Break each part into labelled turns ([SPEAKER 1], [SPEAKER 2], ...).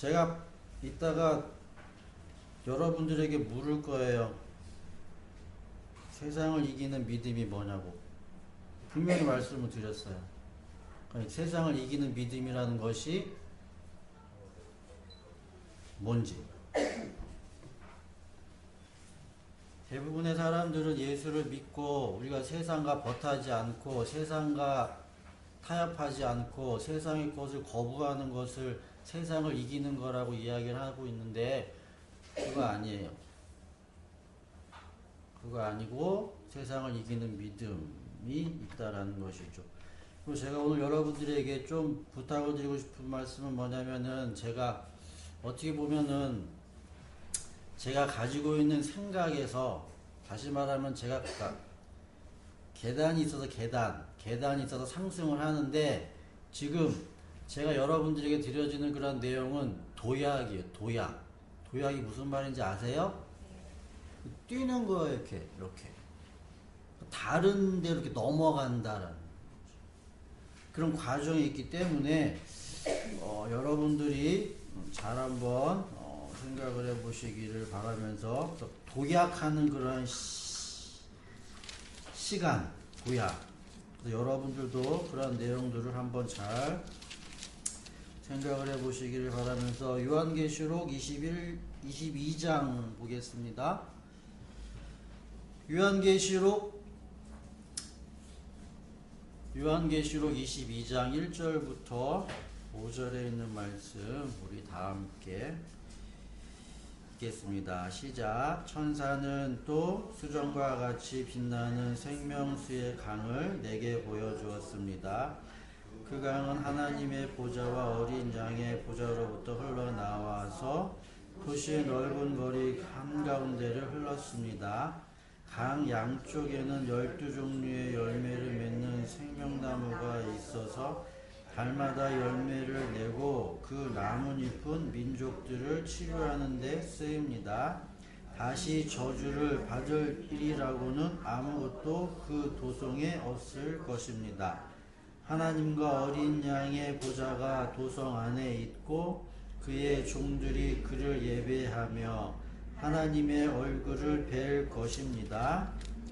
[SPEAKER 1] 제가 이따가 여러분들에게 물을 거예요. 세상을 이기는 믿음이 뭐냐고. 분명히 말씀을 드렸어요. 그러니까 세상을 이기는 믿음이라는 것이 뭔지. 대부분의 사람들은 예수를 믿고 우리가 세상과 버타지 않고 세상과 타협하지 않고 세상의 것을 거부하는 것을 세상을 이기는 거라고 이야기를 하고 있는데 그거 아니에요. 그거 아니고 세상을 이기는 믿음이 있다라는 것이죠. 그리고 제가 오늘 여러분들에게 좀 부탁을 드리고 싶은 말씀은 뭐냐면은 제가 어떻게 보면은 제가 가지고 있는 생각에서 다시 말하면 제가 계단이 있어서 계단이 있어서 상승을 하는데 지금 제가 여러분들에게 드려지는 그런 내용은 도약이에요. 도약이 무슨 말인지 아세요? 뛰는 거예요. 이렇게 다른 데로 이렇게 넘어간다라는 그런 과정이 있기 때문에 여러분들이 잘 한번 생각을 해보시기를 바라면서 도약하는 그런 시간, 도약. 여러분들도 그런 내용들을 한번 잘 생각을 해보시기를 바라면서 요한계시록 22장 보겠습니다. 요한계시록 22장 1절부터 5절에 있는 말씀 우리 다 함께 읽겠습니다. 시작. 천사는 또 수정과 같이 빛나는 생명수의 강을 내게 보여주었습니다. 그 강은 하나님의 보좌와 어린 양의 보좌로부터 흘러나와서 도시의 넓은 거리 한가운데를 흘렀습니다. 강 양쪽에는 12종류의 열매를 맺는 생명나무가 있어서 달마다 열매를 내고 그 나뭇잎은 민족들을 치료하는 데 쓰입니다. 다시 저주를 받으리라고는 아무것도 그 도성에 없을 것입니다. 하나님과 어린 양의 보좌가 도성 안에 있고 그의 종들이 그를 예배하며 하나님의 얼굴을 뵐 것입니다.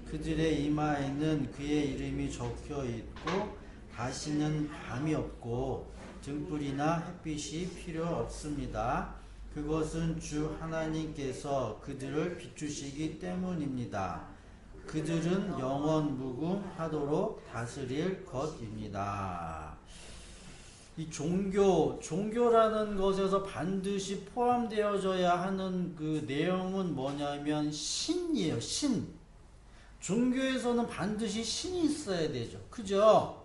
[SPEAKER 1] 그들의 이마에는 그의 이름이 적혀 있고 다시는 밤이 없고 등불이나 햇빛이 필요 없습니다. 그것은 주 하나님께서 그들을 비추시기 때문입니다. 그들은 영원 무궁하도록 다스릴 것입니다. 이 종교라는 것에서 반드시 포함되어져야 하는 그 내용은 뭐냐면 신이에요. 신. 종교에서는 반드시 신이 있어야 되죠. 그죠?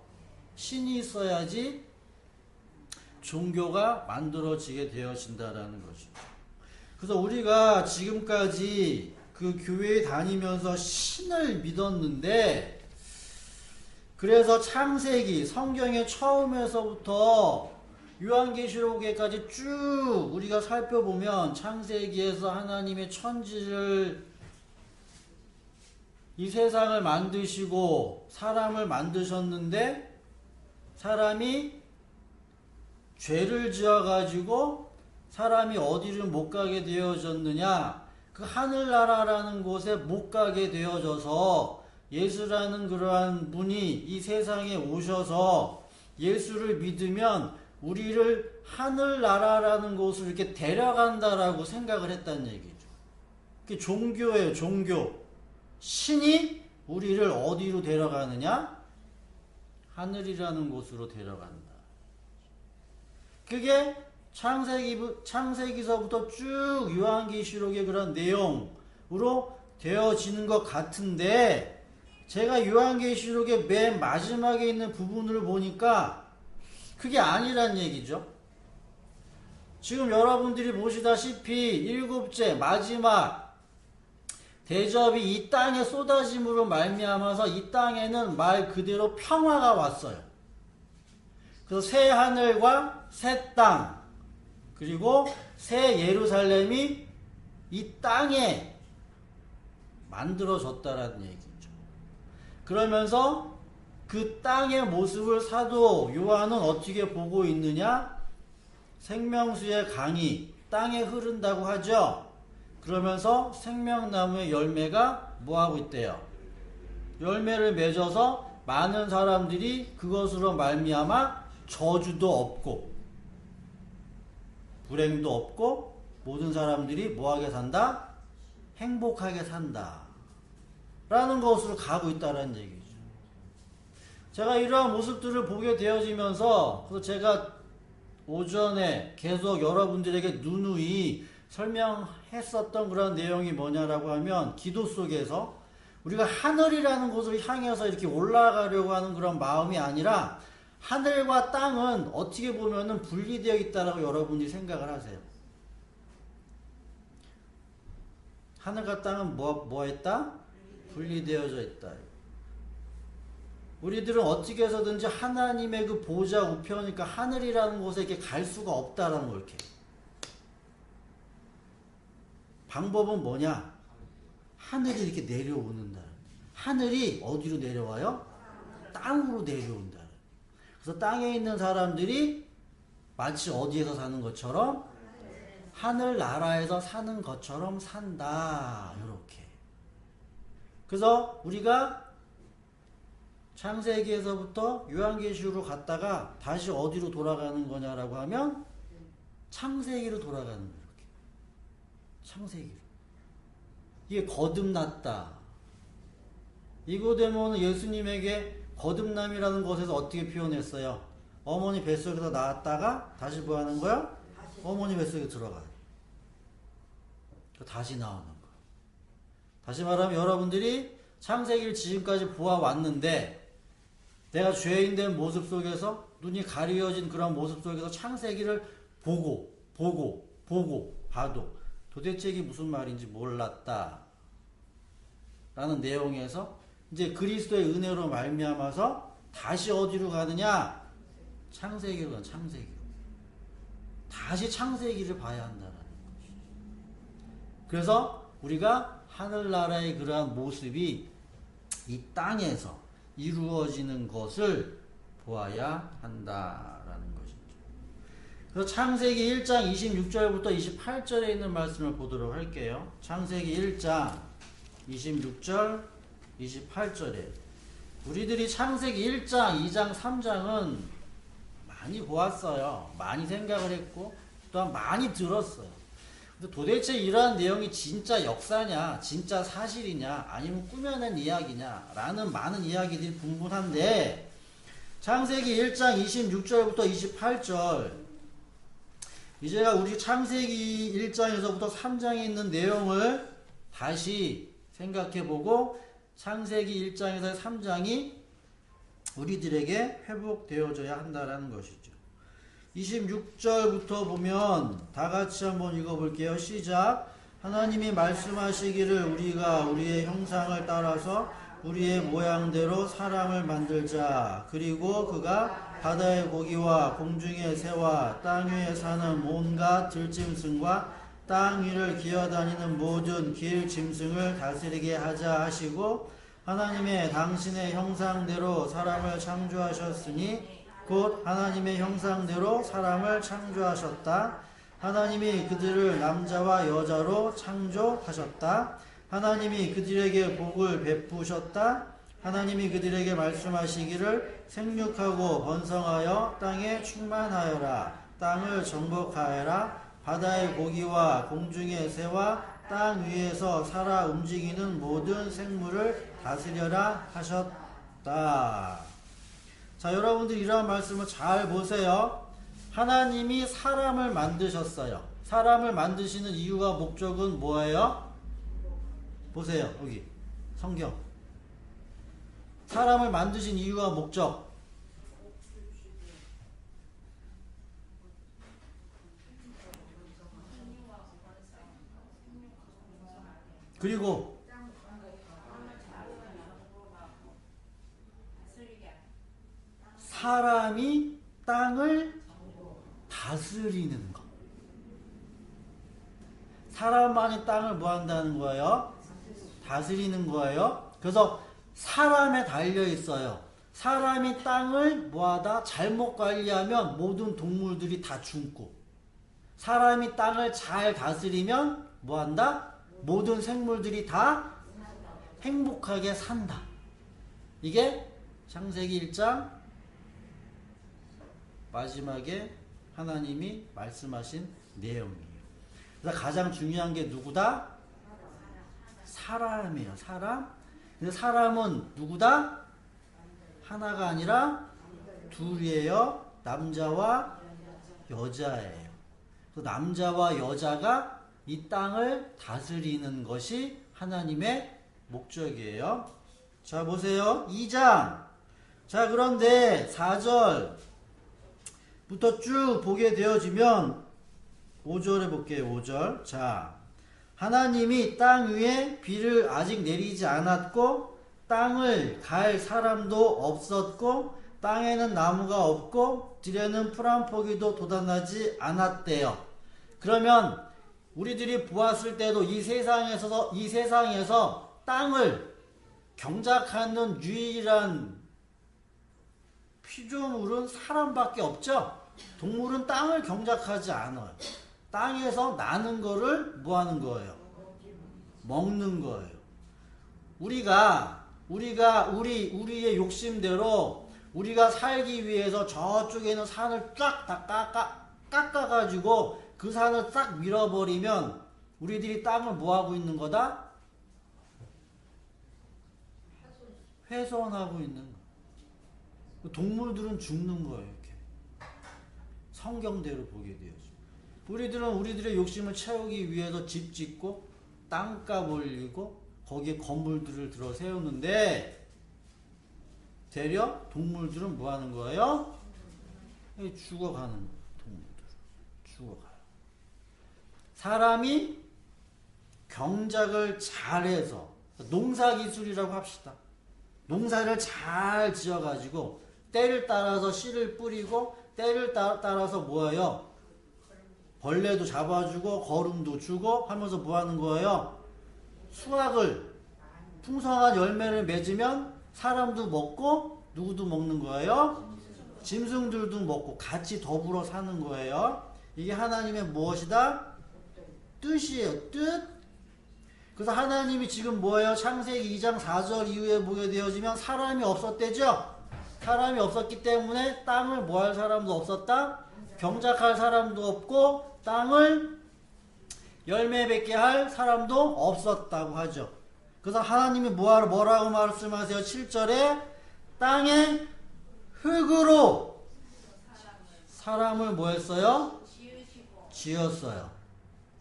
[SPEAKER 1] 신이 있어야지 종교가 만들어지게 되어진다라는 거죠. 그래서 우리가 지금까지 그 교회에 다니면서 신을 믿었는데 그래서 창세기 성경의 처음에서부터 요한계시록에까지 쭉 우리가 살펴보면 창세기에서 하나님의 천지를 이 세상을 만드시고 사람을 만드셨는데 사람이 죄를 지어가지고 사람이 어디를 못 가게 되어졌느냐? 그 하늘나라라는 곳에 못 가게 되어져서 예수라는 그러한 분이 이 세상에 오셔서 예수를 믿으면 우리를 하늘나라라는 곳으로 이렇게 데려간다라고 생각을 했다는 얘기죠. 그게 종교예요, 종교. 신이 우리를 어디로 데려가느냐? 하늘이라는 곳으로 데려간다. 그게 창세기서부터 쭉 요한계시록의 그런 내용으로 되어지는 것 같은데 제가 요한계시록의 맨 마지막에 있는 부분을 보니까 그게 아니란 얘기죠. 지금 여러분들이 보시다시피 일곱째 마지막 대접이 이 땅에 쏟아짐으로 말미암아서 이 땅에는 말 그대로 평화가 왔어요. 그래서 새 하늘과 새 땅 그리고 새 예루살렘이 이 땅에 만들어졌다라는 얘기죠. 그러면서 그 땅의 모습을 사도 요한은 어떻게 보고 있느냐? 생명수의 강이 땅에 흐른다고 하죠. 그러면서 생명나무의 열매가 뭐하고 있대요? 열매를 맺어서 많은 사람들이 그것으로 말미암아 저주도 없고 불행도 없고 모든 사람들이 뭐하게 산다? 행복하게 산다 라는 것으로 가고 있다는 얘기죠. 제가 이러한 모습들을 보게 되어지면서 그래서 제가 오전에 계속 여러분들에게 누누이 설명했었던 그런 내용이 뭐냐라고 하면 기도 속에서 우리가 하늘이라는 곳을 향해서 이렇게 올라가려고 하는 그런 마음이 아니라 하늘과 땅은 어떻게 보면은 분리되어 있다라고 여러분이 생각을 하세요. 하늘과 땅은 뭐 했다? 분리되어져 있다. 우리들은 어떻게 해서든지 하나님의 그 보좌 우편이니까 하늘이라는 곳에 이렇게 갈 수가 없다라는 걸 이렇게. 방법은 뭐냐? 하늘이 이렇게 내려오는다. 하늘이 어디로 내려와요? 땅으로 내려온다. 그래서 땅에 있는 사람들이 마치 어디에서 사는 것처럼 하늘나라에서 사는 것처럼 산다. 이렇게. 그래서 우리가 창세기에서부터 요한계시록으로 갔다가 다시 어디로 돌아가는 거냐라고 하면 창세기로 돌아가는 거예요. 이렇게. 창세기로. 이게 거듭났다. 이거 되면 예수님에게 거듭남이라는 것에서 어떻게 표현했어요? 어머니 뱃속에서 나왔다가 다시 뭐 하는 거야? 어머니 뱃속에 들어가요. 다시 나오는 거예요. 다시 말하면 여러분들이 창세기를 지금까지 보아왔는데 내가 죄인된 모습 속에서 눈이 가려진 그런 모습 속에서 창세기를 보고 봐도 도대체 이게 무슨 말인지 몰랐다 라는 내용에서 이제 그리스도의 은혜로 말미암아서 다시 어디로 가느냐? 창세기로 가는 창세기로. 다시 창세기를 봐야 한다는 것이죠. 그래서 우리가 하늘나라의 그러한 모습이 이 땅에서 이루어지는 것을 보아야 한다라는 것이죠. 그래서 창세기 1장 26절부터 28절에 있는 말씀을 보도록 할게요. 창세기 1장 26절 28절에 우리들이 창세기 1장 2장 3장은 많이 보았어요. 많이 생각을 했고 또한 많이 들었어요. 근데 도대체 이러한 내용이 진짜 역사냐, 진짜 사실이냐, 아니면 꾸며낸 이야기냐 라는 많은 이야기들이 분분한데 창세기 1장 26절부터 28절 이제가 우리 창세기 1장에서부터 3장에 있는 내용을 다시 생각해보고 창세기 1장에서 3장이 우리들에게 회복되어져야 한다는 것이죠. 26절부터 보면 다 같이 한번 읽어볼게요. 시작. 하나님이 말씀하시기를 우리가 우리의 형상을 따라서 우리의 모양대로 사람을 만들자. 그리고 그가 바다의 고기와 공중의 새와 땅 위에 사는 온갖 들짐승과 땅 위를 기어다니는 모든 길 짐승을 다스리게 하자 하시고 하나님의 당신의 형상대로 사람을 창조하셨으니 곧 하나님의 형상대로 사람을 창조하셨다. 하나님이 그들을 남자와 여자로 창조하셨다. 하나님이 그들에게 복을 베푸셨다. 하나님이 그들에게 말씀하시기를 생육하고 번성하여 땅에 충만하여라. 땅을 정복하여라. 바다의 고기와 공중의 새와 땅 위에서 살아 움직이는 모든 생물을 다스려라 하셨다. 자, 여러분들 이러한 말씀을 잘 보세요. 하나님이 사람을 만드셨어요. 사람을 만드시는 이유와 목적은 뭐예요? 보세요. 여기 성경. 사람을 만드신 이유와 목적. 그리고 사람이 땅을 다스리는 것. 사람만이 땅을 뭐 한다는 거예요? 다스리는 거예요. 그래서 사람에 달려 있어요. 사람이 땅을 뭐하다 잘못 관리하면 모든 동물들이 다 죽고 사람이 땅을 잘 다스리면 뭐한다? 모든 생물들이 다 행복하게 산다. 이게 창세기 1장 마지막에 하나님이 말씀하신 내용이에요. 그래서 가장 중요한 게 누구다? 사람이에요. 사람. 근데 사람은 누구다? 하나가 아니라 둘이에요. 남자와 여자예요. 그 남자와 여자가 이 땅을 다스리는 것이 하나님의 목적이에요. 자, 보세요. 2장. 자, 그런데 4절부터 쭉 보게 되어지면 5절에 볼게요. 5절. 자, 하나님이 땅 위에 비를 아직 내리지 않았고 땅을 갈 사람도 없었고 땅에는 나무가 없고 들에는 풀 한 포기도 돋아나지 않았대요. 그러면 우리들이 보았을 때도 이 세상에서 땅을 경작하는 유일한 피조물은 사람밖에 없죠. 동물은 땅을 경작하지 않아요. 땅에서 나는 거를 뭐 하는 거예요? 먹는 거예요. 우리의 욕심대로 우리가 살기 위해서 저쪽에 있는 산을 쫙 다 깎아가지고 그 산을 싹 밀어버리면 우리들이 땅을 뭐 하고 있는 거다? 훼손하고 있는 거. 동물들은 죽는 거예요. 이렇게. 성경대로 보게 되어져. 우리들은 우리들의 욕심을 채우기 위해서 집 짓고 땅값 올리고 거기에 건물들을 들어 세우는데 되려 동물들은 뭐 하는 거예요? 죽어가는 거예요. 동물들은 죽어가요. 사람이 경작을 잘해서 농사기술이라고 합시다. 농사를 잘 지어가지고 때를 따라서 씨를 뿌리고 때를 따라서 뭐예요? 벌레도 잡아주고 거름도 주고 하면서 뭐 하는 거예요? 수확을 풍성한 열매를 맺으면 사람도 먹고 누구도 먹는 거예요? 짐승들도 먹고 같이 더불어 사는 거예요. 이게 하나님의 무엇이다? 뜻이에요. 뜻. 그래서 하나님이 지금 뭐예요? 창세기 2장 4절 이후에 보게 되어지면 사람이 없었대죠? 사람이 없었기 때문에 땅을 뭐 할 사람도 없었다? 경작할 사람도 없고 땅을 열매 맺게 할 사람도 없었다고 하죠. 그래서 하나님이 뭐라고 말씀하세요? 7절에 땅의 흙으로 사람을 뭐 했어요? 지었어요.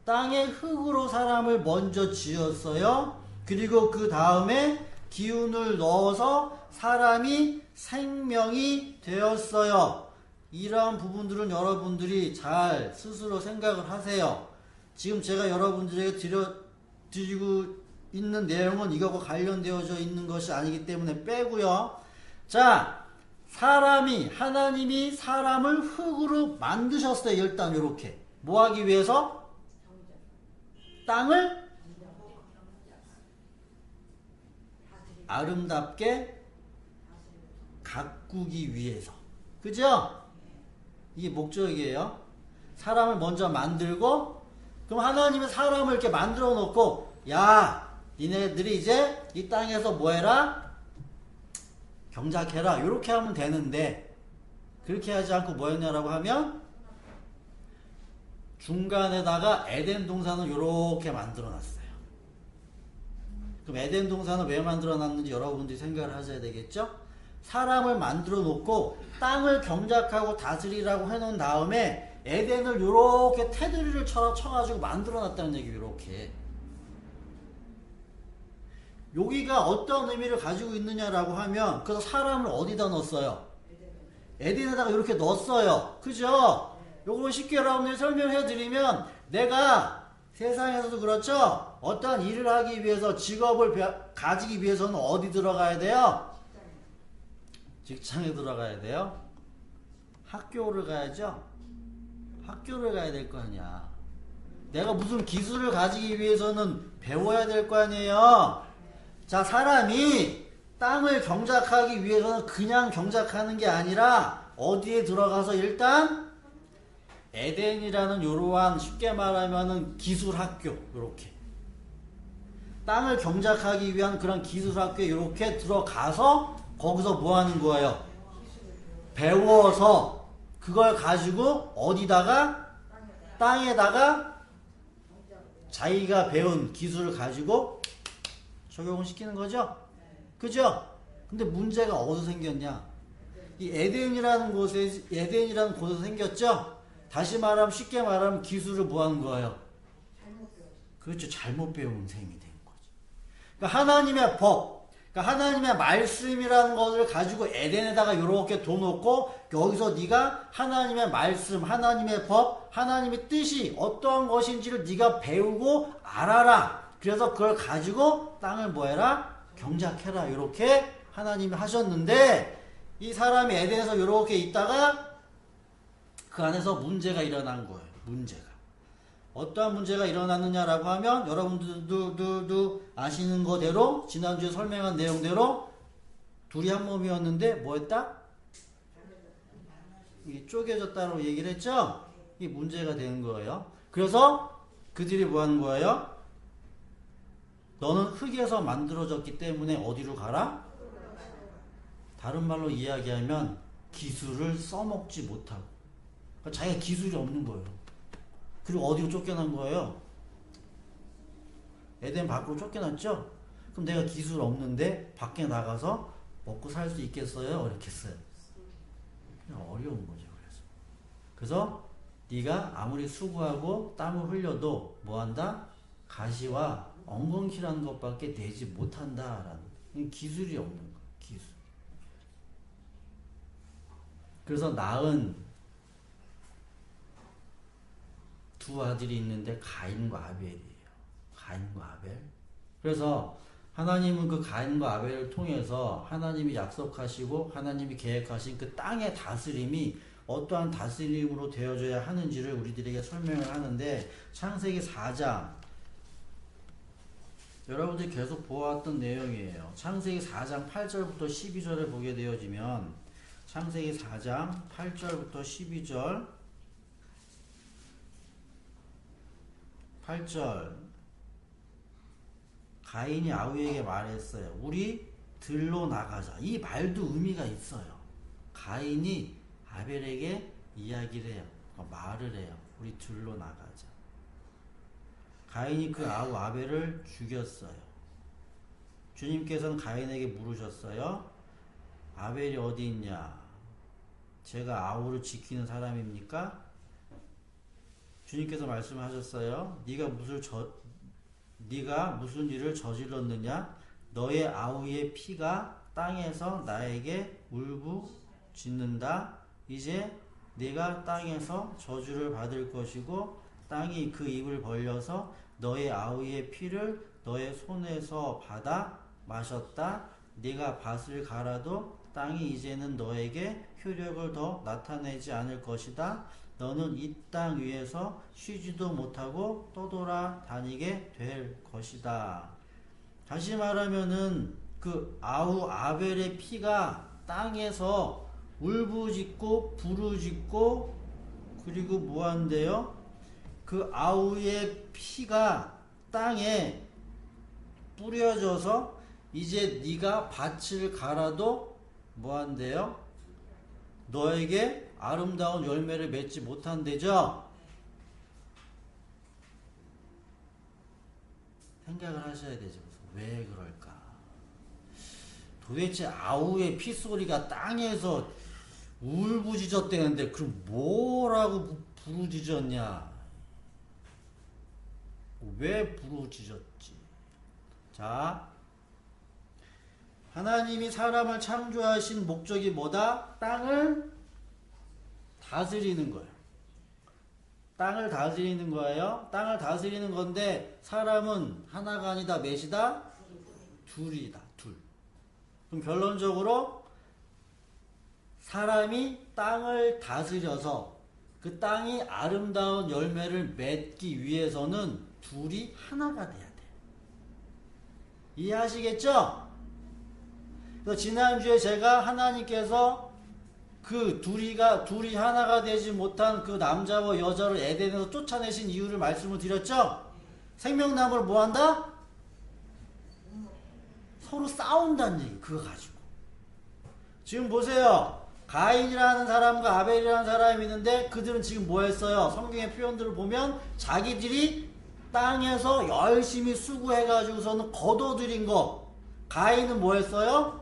[SPEAKER 1] 땅의 흙으로 사람을 먼저 지었어요. 그리고 그 다음에 기운을 넣어서 사람이 생명이 되었어요. 이러한 부분들은 여러분들이 잘 스스로 생각을 하세요. 지금 제가 여러분들에게 드리고 있는 내용은 이거와 관련되어져 있는 것이 아니기 때문에 빼고요. 자, 하나님이 사람을 흙으로 만드셨어요. 일단 이렇게. 뭐 하기 위해서? 땅을 아름답게 가꾸기 위해서. 그죠? 이게 목적이에요. 사람을 먼저 만들고, 그럼 하나님은 사람을 이렇게 만들어 놓고, 야, 니네들이 이제 이 땅에서 뭐 해라? 경작해라. 이렇게 하면 되는데, 그렇게 하지 않고 뭐 했냐라고 하면, 중간에다가 에덴 동산을 이렇게 만들어 놨어요. 그럼 에덴 동산을 왜 만들어 놨는지 여러분들이 생각을 하셔야 되겠죠? 사람을 만들어 놓고 땅을 경작하고 다스리라고 해놓은 다음에 에덴을 이렇게 테두리를 쳐가지고 만들어 놨다는 얘기예요. 이렇게. 여기가 어떤 의미를 가지고 있느냐라고 하면, 그래서 사람을 어디다 넣었어요? 에덴에다가 이렇게 넣었어요. 그죠? 요걸 쉽게 여러분들이 설명해 드리면, 내가 세상에서도 그렇죠? 어떠한 일을 하기 위해서 직업을 가지기 위해서는 어디 들어가야 돼요? 직장에 들어가야 돼요? 학교를 가야죠? 학교를 가야 될 거 아니야. 내가 무슨 기술을 가지기 위해서는 배워야 될 거 아니에요? 자, 사람이 땅을 경작하기 위해서는 그냥 경작하는 게 아니라 어디에 들어가서 일단 에덴이라는 요러한 쉽게 말하면은 기술학교 요렇게 땅을 경작하기 위한 그런 기술학교에 요렇게 들어가서 거기서 뭐 하는 거예요? 배워서 그걸 가지고 어디다가 땅에다가 자기가 배운 기술을 가지고 적용을 시키는 거죠. 그죠? 근데 문제가 어디서 생겼냐? 이 에덴이라는 곳에서 생겼죠? 다시 말하면 쉽게 말하면 기술을 뭐 하는 거예요? 그렇죠. 잘못 배운 셈이 된 거죠. 그러니까 하나님의 법, 그러니까 하나님의 말씀이라는 것을 가지고 에덴에다가 이렇게 둬놓고 여기서 네가 하나님의 말씀, 하나님의 법, 하나님의 뜻이 어떠한 것인지를 네가 배우고 알아라. 그래서 그걸 가지고 땅을 뭐해라? 경작해라. 이렇게 하나님이 하셨는데 이 사람이 에덴에서 이렇게 있다가 그 안에서 문제가 일어난 거예요. 문제가. 어떠한 문제가 일어났느냐라고 하면 여러분들도 아시는 거대로 지난주에 설명한 내용대로 둘이 한 몸이었는데 뭐 했다? 이게 쪼개졌다고 얘기를 했죠? 이게 문제가 되는 거예요. 그래서 그들이 뭐 하는 거예요? 너는 흙에서 만들어졌기 때문에 어디로 가라? 다른 말로 이야기하면 기술을 써먹지 못하고 그러니까 자기가 기술이 없는 거예요. 그리고 어디로 쫓겨난 거예요? 에덴 밖으로 쫓겨났죠? 그럼 내가 기술 없는데 밖에 나가서 먹고 살 수 있겠어요? 어렵겠어요? 그냥 어려운 거죠. 그래서 네가 아무리 수고하고 땀을 흘려도 뭐한다? 가시와 엉겅퀴라는 것밖에 내지 못한다라는 기술이 없는 거예요. 기술. 그래서 낳은 두 아들이 있는데 가인과 아벨이에요. 가인과 아벨. 그래서 하나님은 그 가인과 아벨을 통해서 하나님이 약속하시고 하나님이 계획하신 그 땅의 다스림이 어떠한 다스림으로 되어져야 하는지를 우리들에게 설명을 하는데 창세기 4장 여러분들이 계속 보아왔던 내용이에요. 창세기 4장 8절부터 12절을 보게 되어지면 창세기 4장 8절부터 12절 8절 가인이 아우에게 말했어요. 우리 들로 나가자. 이 말도 의미가 있어요. 가인이 아벨에게 이야기를 해요. 말을 해요. 우리 들로 나가자. 가인이 그 아우 아벨을 죽였어요. 주님께서는 가인에게 물으셨어요. 아벨이 어디 있냐? 제가 아우를 지키는 사람입니까? 주님께서 말씀하셨어요. 네가 무슨 일을 저질렀느냐? 너의 아우의 피가 땅에서 나에게 울부짖는다. 이제 네가 땅에서 저주를 받을 것이고 땅이 그 입을 벌려서 너의 아우의 피를 너의 손에서 받아 마셨다. 네가 밭을 갈아도 땅이 이제는 너에게 효력을 더 나타내지 않을 것이다. 너는 이 땅 위에서 쉬지도 못하고 떠돌아 다니게 될 것이다. 다시 말하면은 그 아우 아벨의 피가 땅에서 울부짖고 부르짖고 그리고 뭐한대요? 그 아우의 피가 땅에 뿌려져서 이제 네가 밭을 갈아도 뭐한대요? 너에게 아름다운 열매를 맺지 못한대죠? 생각을 하셔야 되죠. 왜 그럴까? 도대체 아우의 피소리가 땅에서 울부짖었대는데 그럼 뭐라고 부르짖었냐? 왜 부르짖었지? 자, 하나님이 사람을 창조하신 목적이 뭐다? 땅을 다스리는 거예요. 땅을 다스리는 거예요. 땅을 다스리는 건데 사람은 하나가 아니다. 몇이다? 둘이다. 둘. 그럼 결론적으로 사람이 땅을 다스려서 그 땅이 아름다운 열매를 맺기 위해서는 둘이 하나가 돼야 돼. 이해하시겠죠? 그래서 지난주에 제가 하나님께서 그 둘이 하나가 되지 못한 그 남자와 여자를 에덴에서 쫓아내신 이유를 말씀을 드렸죠? 생명나무를 뭐 한다? 서로 싸운다는 얘기, 그거 가지고. 지금 보세요. 가인이라는 사람과 아벨이라는 사람이 있는데 그들은 지금 뭐 했어요? 성경의 표현들을 보면 자기들이 땅에서 열심히 수고해가지고서는 거둬들인 거. 가인은 뭐 했어요?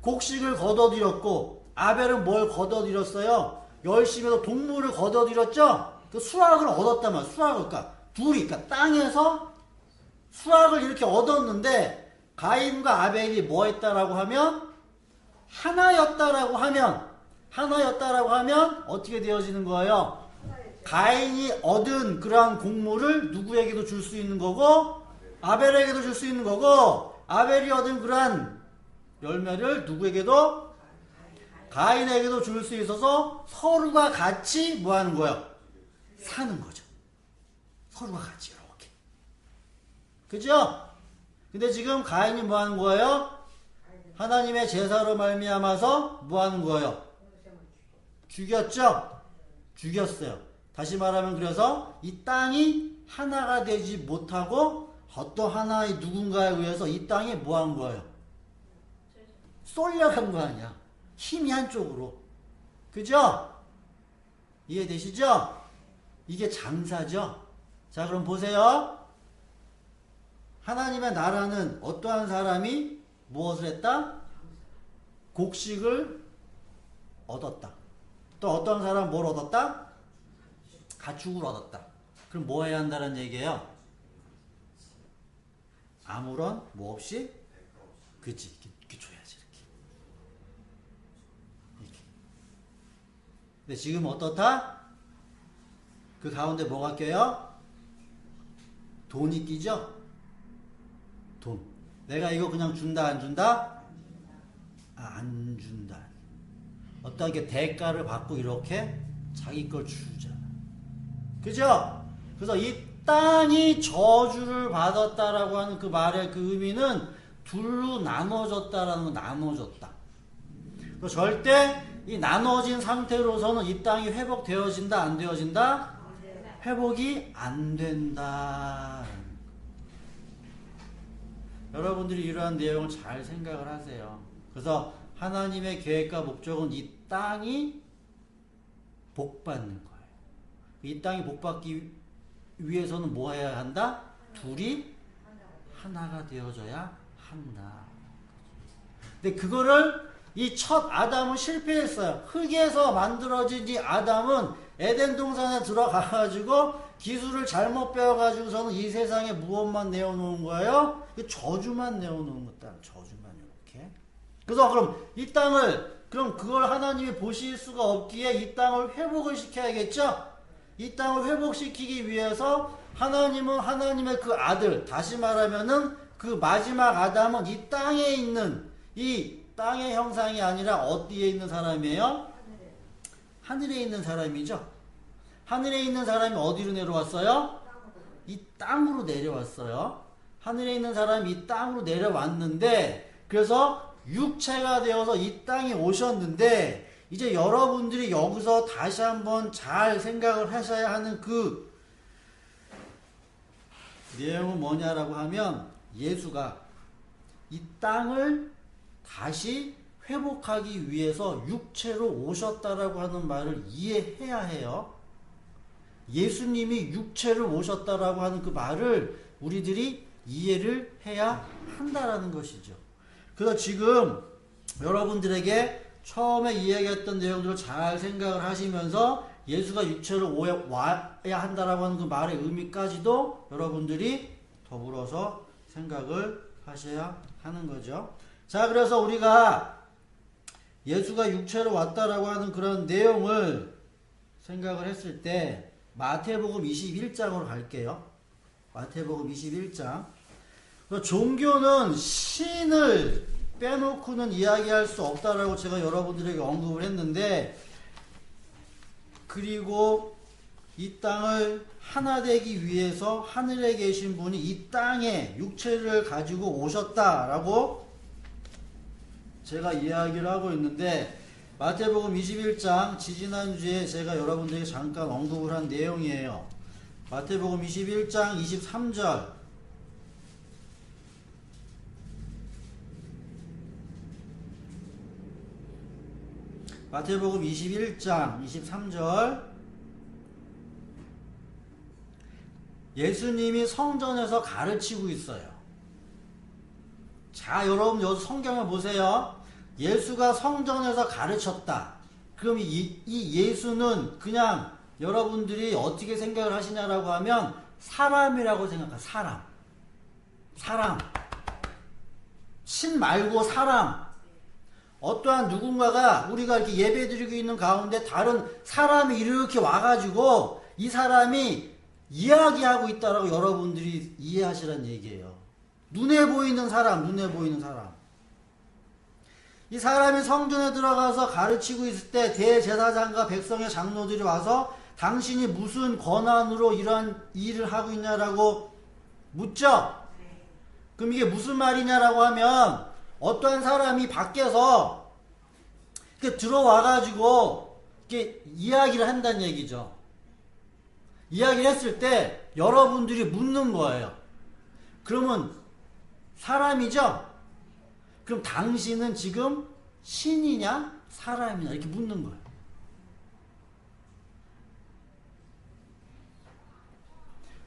[SPEAKER 1] 곡식을 거둬들였고, 아벨은 뭘 거둬들였어요? 열심히 해서 동물을 거둬들였죠? 그 수확을 얻었단 말이야. 수확을. 그러니까 둘이, 그러니까 땅에서 수확을 이렇게 얻었는데, 가인과 아벨이 뭐 했다라고 하면? 하나였다라고 하면 어떻게 되어지는 거예요? 가인이 얻은 그러한 곡물을 누구에게도 줄 수 있는 거고 아벨에게도 줄 수 있는 거고 아벨이 얻은 그러한 열매를 누구에게도 가인에게도 줄 수 있어서 서로가 같이 뭐 하는 거예요? 사는 거죠. 서로가 같이 이렇게. 그죠? 근데 지금 가인이 뭐 하는 거예요? 하나님의 제사로 말미암아서 뭐 하는 거예요? 죽였죠? 죽였어요. 다시 말하면 그래서 이 땅이 하나가 되지 못하고 어떤 하나의 누군가에 의해서 이 땅이 뭐 한 거예요? 쏠려간 거 아니야. 힘이 한쪽으로. 그죠? 이해되시죠? 이게 장사죠? 자, 그럼 보세요. 하나님의 나라는 어떠한 사람이 무엇을 했다? 곡식을 얻었다. 또 어떤 사람은 뭘 얻었다? 가축을 얻었다. 그럼 뭐 해야 한다는 얘기예요? 아무런 뭐 없이? 그치, 이렇게 줘야지, 이렇게. 근데 지금 어떻다? 그 가운데 뭐가 껴요? 돈이 끼죠? 돈. 내가 이거 그냥 준다 안 준다? 안 준다. 어떻게 대가를 받고 이렇게 자기 걸 주잖아. 그죠? 그래서 이 땅이 저주를 받았다라고 하는 그 말의 그 의미는 둘로 나눠졌다라는 거, 나눠졌다. 절대 이 나눠진 상태로서는 이 땅이 회복되어진다 안 되어진다? 회복이 안 된다. 여러분들이 이러한 내용을 잘 생각을 하세요. 그래서 하나님의 계획과 목적은 이 땅이 복받는 거예요. 이 땅이 복받기 위해서는 뭐 해야 한다? 둘이 하나가 되어져야 한다. 근데 그거를 이 첫 아담은 실패했어요. 흙에서 만들어진 이 아담은 에덴 동산에 들어가가지고 기술을 잘못 배워가지고서는 이 세상에 무엇만 내어놓은 거예요? 저주만 내어놓은 것다. 저주만 이렇게. 그래서 그럼 이 땅을 그럼 그걸 하나님이 보실 수가 없기에 이 땅을 회복을 시켜야겠죠? 이 땅을 회복시키기 위해서 하나님은 하나님의 그 아들, 다시 말하면은 그 마지막 아담은 이 땅에 있는 이 땅의 형상이 아니라 어디에 있는 사람이에요? 하늘에 있는 사람이죠. 하늘에 있는 사람이 어디로 내려왔어요? 이 땅으로 내려왔어요. 하늘에 있는 사람이 이 땅으로 내려왔는데 그래서 육체가 되어서 이 땅에 오셨는데 이제 여러분들이 여기서 다시 한번 잘 생각을 하셔야 하는 그 내용은 뭐냐라고 하면 예수가 이 땅을 다시 회복하기 위해서 육체로 오셨다라고 하는 말을 이해해야 해요. 예수님이 육체로 오셨다라고 하는 그 말을 우리들이 이해를 해야 한다라는 것이죠. 그래서 지금 여러분들에게 처음에 이야기했던 내용들을 잘 생각을 하시면서 예수가 육체로 와야 한다라고 하는 그 말의 의미까지도 여러분들이 더불어서 생각을 하셔야 하는 거죠. 자, 그래서 우리가 예수가 육체로 왔다라고 하는 그런 내용을 생각을 했을 때 마태복음 21장으로 갈게요. 마태복음 21장. 종교는 신을 빼놓고는 이야기할 수 없다라고 제가 여러분들에게 언급을 했는데, 그리고 이 땅을 하나 되기 위해서 하늘에 계신 분이 이 땅에 육체를 가지고 오셨다라고 제가 이야기를 하고 있는데, 마태복음 21장 지지난주에 제가 여러분들에게 잠깐 언급을 한 내용이에요. 마태복음 21장 23절 마태복음 21장 23절 예수님이 성전에서 가르치고 있어요. 자, 여러분 여기 성경을 보세요. 예수가 성전에서 가르쳤다. 그럼 이 예수는 그냥 여러분들이 어떻게 생각을 하시냐라고 하면 사람이라고 생각해요. 사람. 신 말고 사람. 어떠한 누군가가 우리가 이렇게 예배드리고 있는 가운데 다른 사람이 이렇게 와가지고 이 사람이 이야기하고 있다라고 여러분들이 이해하시란 얘기예요. 눈에 보이는 사람. 이 사람이 성전에 들어가서 가르치고 있을 때 대제사장과 백성의 장로들이 와서 당신이 무슨 권한으로 이러한 일을 하고 있냐라고 묻죠? 그럼 이게 무슨 말이냐라고 하면 어떠한 사람이 밖에서 이렇게 들어와가지고 이렇게 이야기를 한다는 얘기죠. 이야기를 했을 때 여러분들이 묻는 거예요. 그러면 사람이죠? 그럼 당신은 지금 신이냐 사람이냐 이렇게 묻는 거예요.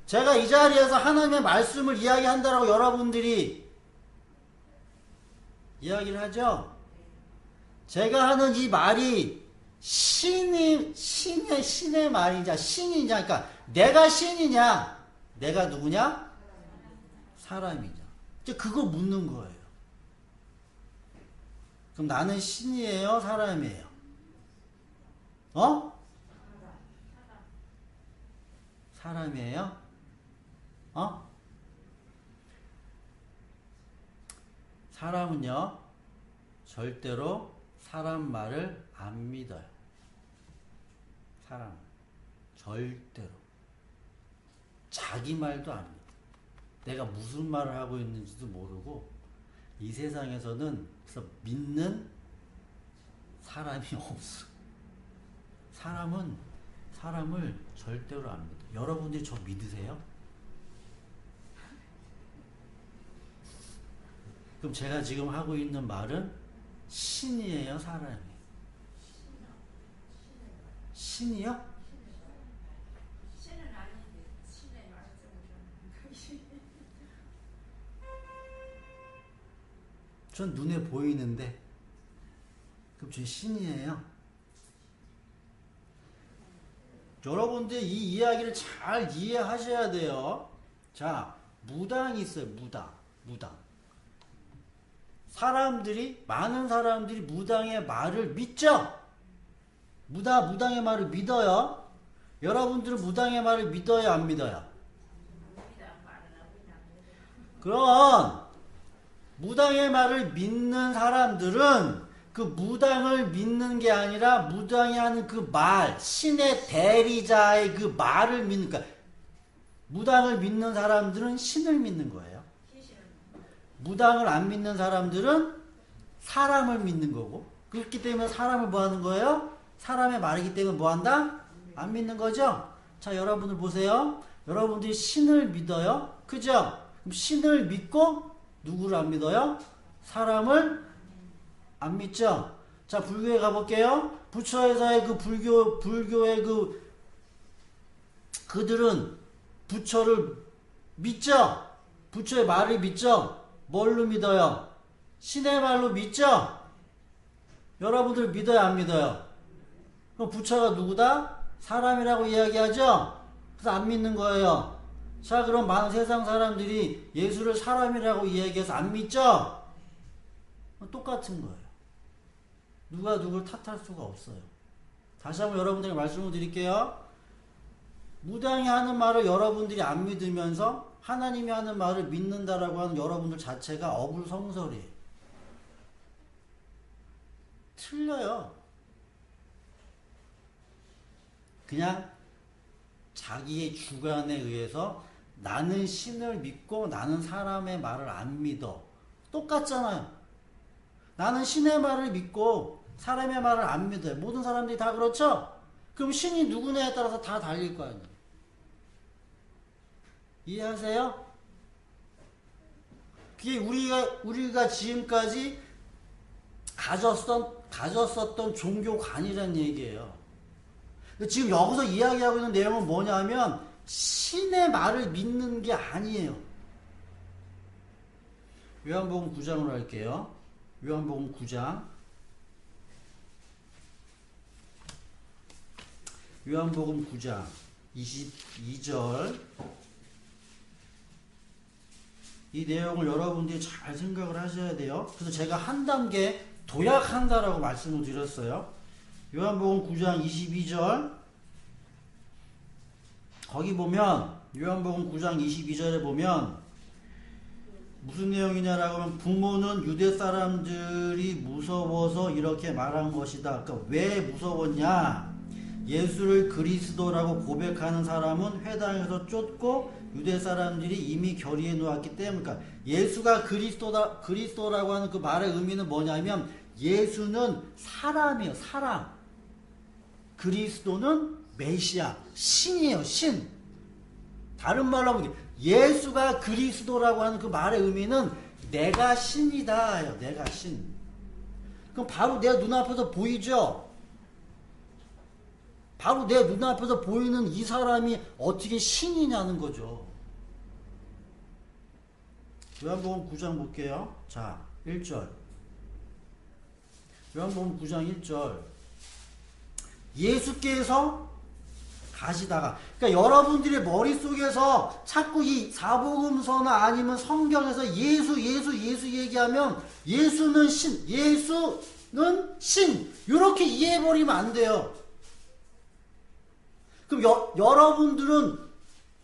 [SPEAKER 1] 제가 이 자리에서 하나님의 말씀을 이야기한다라고 여러분들이 이야기를 하죠. 제가 하는 이 말이 신의 말이냐 신이냐, 그러니까 내가 신이냐 내가 누구냐 사람이냐, 이제 그거 묻는 거예요. 그럼 나는 신이에요 사람이에요? 사람이에요? 사람은요 절대로 사람 말을 안 믿어요. 사람 절대로 자기 말도 안 믿어. 내가 무슨 말을 하고 있는지도 모르고 이 세상에서는 그래서 믿는 사람이 없어. 사람은 사람을 절대로 안 믿어. 여러분들이 저 믿으세요? 그럼 제가 지금 하고 있는 말은 신이에요 사람이에요? 신이요?
[SPEAKER 2] 신은 아닌데 신의 말씀을
[SPEAKER 1] 전 눈에 보이는데 그럼 저 신이에요? 여러분들 이 이야기를 잘 이해하셔야 돼요. 자, 무당이 있어요. 무당. 많은 사람들이 무당의 말을 믿죠? 무당의 말을 믿어요? 여러분들은 무당의 말을 믿어요? 안 믿어요? 그럼 무당의 말을 믿는 사람들은 그 무당을 믿는 게 아니라 무당이 하는 그 말, 신의 대리자의 그 말을 믿는, 그러니까 무당을 믿는 사람들은 신을 믿는 거예요. 무당을 안 믿는 사람들은 사람을 믿는 거고, 그렇기 때문에 사람을 뭐 하는 거예요? 사람의 말이기 때문에 뭐 한다? 안 믿는 거죠? 자, 여러분들 보세요. 여러분들이 신을 믿어요? 그죠? 그럼 신을 믿고 누구를 안 믿어요? 사람을 안 믿죠? 자, 불교에 가볼게요. 부처에서의 그 불교의 그들은 부처를 믿죠? 부처의 말을 믿죠? 뭘로 믿어요? 신의 말로 믿죠? 여러분들 믿어요? 안 믿어요? 그럼 부처가 누구다? 사람이라고 이야기하죠? 그래서 안 믿는 거예요. 자, 그럼 많은 세상 사람들이 예수를 사람이라고 이야기해서 안 믿죠? 똑같은 거예요. 누가 누굴 탓할 수가 없어요. 다시 한번 여러분들에게 말씀을 드릴게요. 무당이 하는 말을 여러분들이 안 믿으면서 하나님이 하는 말을 믿는다라고 하는 여러분들 자체가 어불성설이에요. 틀려요. 그냥 자기의 주관에 의해서 나는 신을 믿고 나는 사람의 말을 안 믿어. 똑같잖아요. 나는 신의 말을 믿고 사람의 말을 안 믿어요. 모든 사람들이 다 그렇죠? 그럼 신이 누구냐에 따라서 다 달릴 거 아니에요. 이해하세요? 그게 우리가 지금까지 가졌었던 종교관이라는 얘기예요. 지금 여기서 이야기하고 있는 내용은 뭐냐면 신의 말을 믿는 게 아니에요. 요한복음 9장으로 할게요. 요한복음 9장. 요한복음 9장 22절. 이 내용을 여러분들이 잘 생각을 하셔야 돼요. 그래서 제가 한 단계 도약한다라고 말씀을 드렸어요. 요한복음 9장 22절. 거기 보면 요한복음 9장 22절에 보면 무슨 내용이냐라고 하면 부모는 유대 사람들이 무서워서 이렇게 말한 것이다. 그러니까 왜 무서웠냐? 예수를 그리스도라고 고백하는 사람은 회당에서 쫓고 유대 사람들이 이미 결의해 놓았기 때문에, 그러니까 예수가 그리스도라고 하는 그 말의 의미는 뭐냐면 예수는 사람이에요. 사람. 그리스도는 메시아, 신이에요. 신. 다른 말로 하면 예수가 그리스도라고 하는 그 말의 의미는 내가 신이다. 내가 신. 그럼 바로 내 눈앞에서 보이죠? 바로 내 눈앞에서 보이는 이 사람이 어떻게 신이냐는 거죠. 요한복음 9장 볼게요. 자, 1절. 요한복음 9장 1절. 예수께서 가시다가, 그러니까 여러분들의 머릿속에서 자꾸 이 사복음서나 아니면 성경에서 예수 얘기하면 예수는 신, 이렇게 이해해버리면 안 돼요. 그럼 여러분들은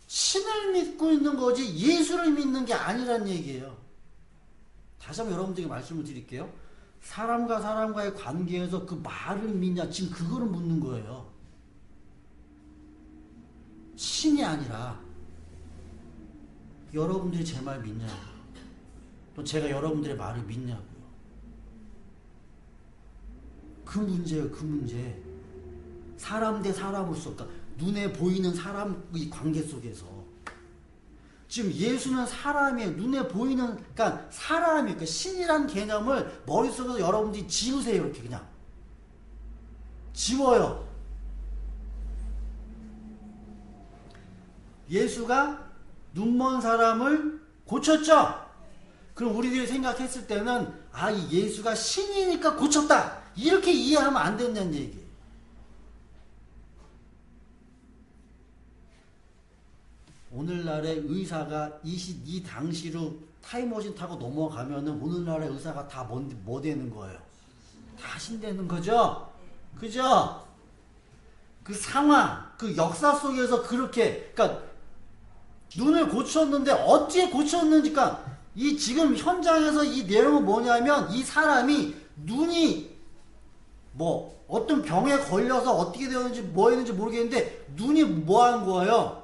[SPEAKER 1] 신을 믿고 있는 거지 예수를 믿는 게 아니란 얘기예요. 다시 한번 여러분들에게 말씀을 드릴게요. 사람과 사람과의 관계에서 그 말을 믿냐, 지금 그거를 묻는 거예요. 신이 아니라 여러분들이 제 말 믿냐고요. 또 제가 여러분들의 말을 믿냐고요. 그 문제예요. 그 문제. 사람 대 사람으로서, 그러니까 눈에 보이는 사람의 관계 속에서 지금 예수는 사람이에요. 눈에 보이는, 그러니까 사람이, 그러니까 신이란 개념을 머릿속에서 여러분들이 지우세요. 이렇게 그냥 지워요. 예수가 눈먼 사람을 고쳤죠. 그럼 우리들이 생각했을 때는 이 예수가 신이니까 고쳤다, 이렇게 이해하면 안 된다는 얘기예요. 오늘날의 의사가 이 당시로 타임머신 타고 넘어가면은 오늘날의 의사가 다 뭐 되는 거예요? 다 신되는 거죠? 그죠? 그 상황, 그 역사 속에서 그렇게, 그러니까 눈을 고쳤는데 어떻게 고쳤는지, 그러니까 이 지금 현장에서 이 내용은 뭐냐면 이 사람이 눈이 뭐 어떤 병에 걸려서 어떻게 되었는지 뭐 했는지 모르겠는데 눈이 뭐 한 거예요?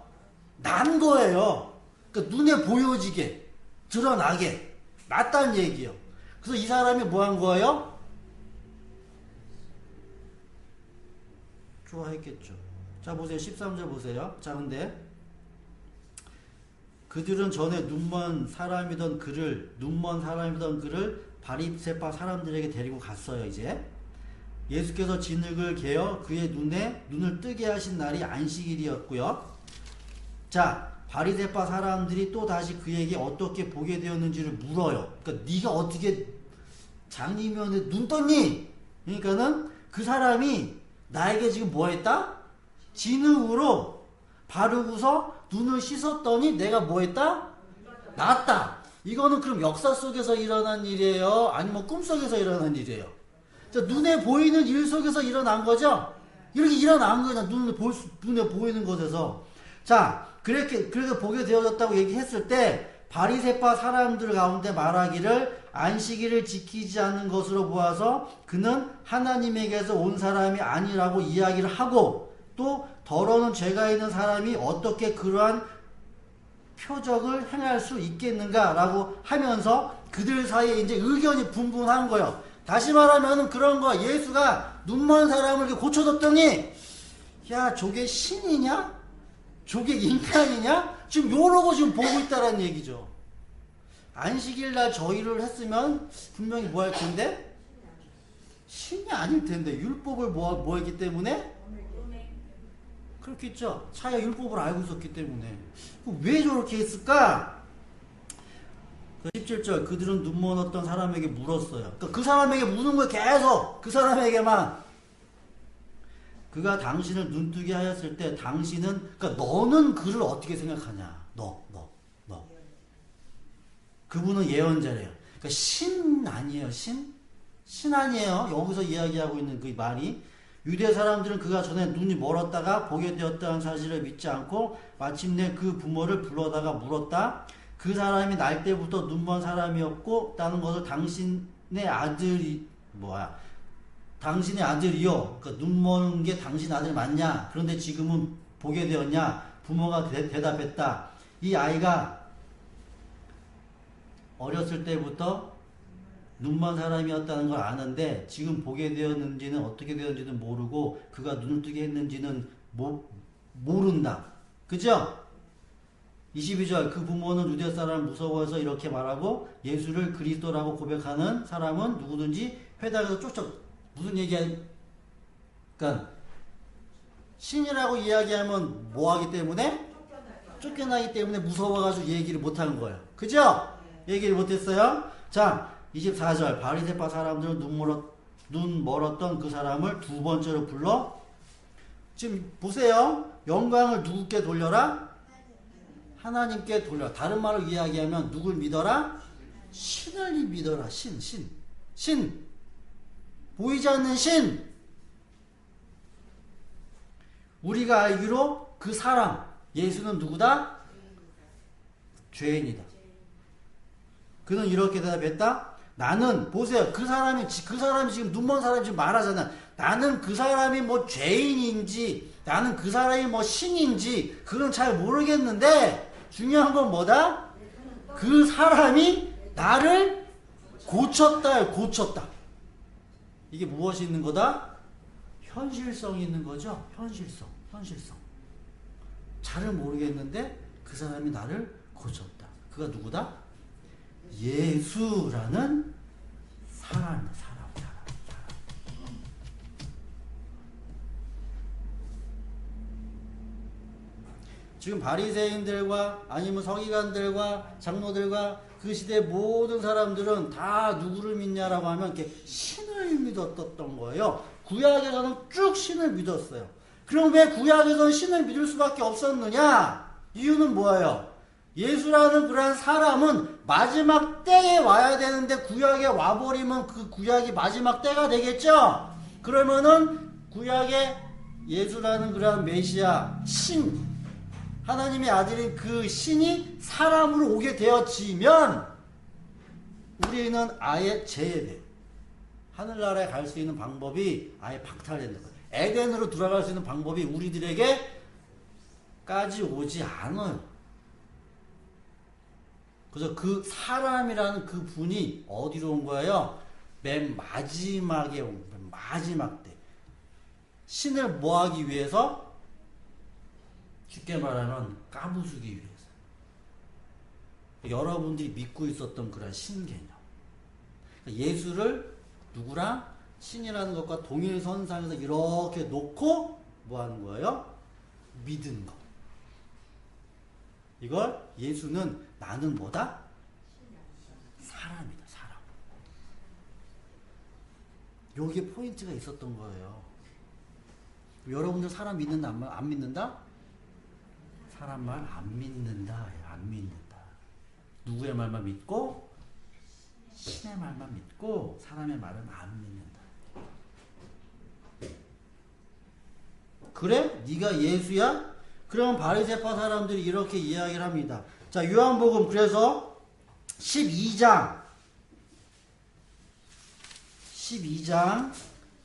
[SPEAKER 1] 난 거예요. 그러니까 눈에 보여지게, 드러나게 났다는 얘기예요. 그래서 이 사람이 뭐 한 거예요? 좋아했겠죠. 자, 보세요. 13절 보세요. 자, 근데 그들은 전에 눈먼 사람이던 그를 바리새파 사람들에게 데리고 갔어요. 이제 예수께서 진흙을 개어 그의 눈을 뜨게 하신 날이 안식일이었고요. 자, 바리새파 사람들이 또 다시 그에게 어떻게 보게 되었는지를 물어요. 그러니까 네가 어떻게 장님이었는데 눈 떴니? 그러니까는 그 사람이 나에게 지금 뭐 했다? 진흙으로 바르고서 눈을 씻었더니 내가 뭐 했다? 낫다. 이거는 그럼 역사 속에서 일어난 일이에요? 아니면 꿈속에서 일어난 일이에요? 자, 눈에 보이는 일 속에서 일어난 거죠? 이렇게 일어난 거냐, 눈에 보이는 곳에서. 자, 그렇게 보게 되어졌다고 얘기했을 때 바리새파 사람들 가운데 말하기를 안식일을 지키지 않는 것으로 보아서 그는 하나님에게서 온 사람이 아니라고 이야기를 하고, 또 더러는 죄가 있는 사람이 어떻게 그러한 표적을 행할 수 있겠는가 라고 하면서 그들 사이에 이제 의견이 분분한 거예요. 다시 말하면 그런 거, 예수가 눈먼 사람을 이렇게 고쳐줬더니 야 저게 신이냐? 저게 인간이냐? 지금 요러고 지금 보고 있다라는 얘기죠. 안식일 날 저희를 했으면 분명히 뭐 할 텐데? 신이 아닐 텐데 율법을 뭐 했기 때문에? 그렇겠죠. 차야 율법을 알고 있었기 때문에. 왜 저렇게 했을까? 17절 그들은 눈먼 어떤 사람에게 물었어요. 그러니까 그 사람에게 묻는 거예요. 계속 그 사람에게만. 그가 당신을 눈뜨게 하였을 때 당신은, 그러니까 너는 그를 어떻게 생각하냐? 너. 그분은 예언자래요. 그러니까 신 아니에요. 신 아니에요. 여기서 이야기하고 있는 그 말이. 유대 사람들은 그가 전에 눈이 멀었다가 보게 되었다는 사실을 믿지 않고 마침내 그 부모를 불러다가 물었다. 그 사람이 날 때부터 눈먼 사람이었고 다는 것을 당신의 아들이 당신의 아들이요. 그러니까 눈먼 게 당신 아들 맞냐? 그런데 지금은 보게 되었냐? 부모가 대답했다. 이 아이가 어렸을 때부터 눈먼 사람이었다는 걸 아는데 지금 보게 되었는지는 어떻게 되었는지는 모르고 그가 눈을 뜨게 했는지는 모른다. 그죠? 22절 그 부모는 유대 사람을 무서워해서 이렇게 말하고 예수를 그리스도라고 고백하는 사람은 누구든지 회당에서 무슨 얘기야? 그러니까 신이라고 이야기하면 뭐하기 때문에? 쫓겨나기 때문에 무서워가지고 얘기를 못하는 거예요. 그죠? 얘기를 못했어요. 자 24절 바리새파 사람들은 눈 멀었던 그 사람을 두 번째로 불러 지금 보세요. 영광을 누구께 돌려라? 하나님께 돌려라. 다른 말로 이야기하면 누굴 믿어라? 신을 믿어라. 신 보이지 않는 신. 우리가 알기로 그 사람 예수는 누구다? 죄인이다. 그는 이렇게 대답했다. 나는 보세요. 그 사람이 지금 눈먼 사람이 지금 말하잖아. 나는 그 사람이 뭐 죄인인지 나는 그 사람이 뭐 신인지 그건 잘 모르겠는데 중요한 건 뭐다? 그 사람이 나를 고쳤다. 이게 무엇이 있는 거다? 현실성이 있는 거죠. 현실성. 잘은 모르겠는데 그 사람이 나를 고쳤다. 그가 누구다? 예수라는 사람. 지금 바리새인들과 아니면 서기관들과 장로들과 그 시대 모든 사람들은 다 누구를 믿냐라고 하면 이렇게 신을 믿었던 거예요. 구약에서는 쭉 신을 믿었어요. 그럼 왜 구약에서는 신을 믿을 수밖에 없었느냐? 이유는 뭐예요? 예수라는 그러한 사람은 마지막 때에 와야 되는데 구약에 와버리면 그 구약이 마지막 때가 되겠죠? 그러면은 구약에 예수라는 그러한 메시아 신 하나님의 아들인 그 신이 사람으로 오게 되어지면 우리는 아예 제외돼요. 하늘나라에 갈 수 있는 방법이 아예 박탈되는 거예요. 에덴으로 돌아갈 수 있는 방법이 우리들에게까지 오지 않아요. 그래서 그 사람이라는 그 분이 어디로 온 거예요? 맨 마지막에 온 거예요. 마지막 때. 신을 뭐 하기 위해서? 쉽게 말하면 까부수기 위해서. 여러분들이 믿고 있었던 그런 신개념. 예수를 누구랑? 신이라는 것과 동일선상에서 이렇게 놓고 뭐 하는 거예요? 믿은 거. 이걸 예수는 나는 뭐다? 사람이다. 사람. 여기에 포인트가 있었던 거예요. 여러분들 사람 믿는다 안 믿는다? 사람 말 안 믿는다. 안 믿는다. 누구의 말만 믿고 신의 말만 믿고 사람의 말은 안 믿는다. 그래? 네가 예수야? 그럼 바리새파 사람들이 이렇게 이야기를 합니다. 자, 요한복음 그래서 12장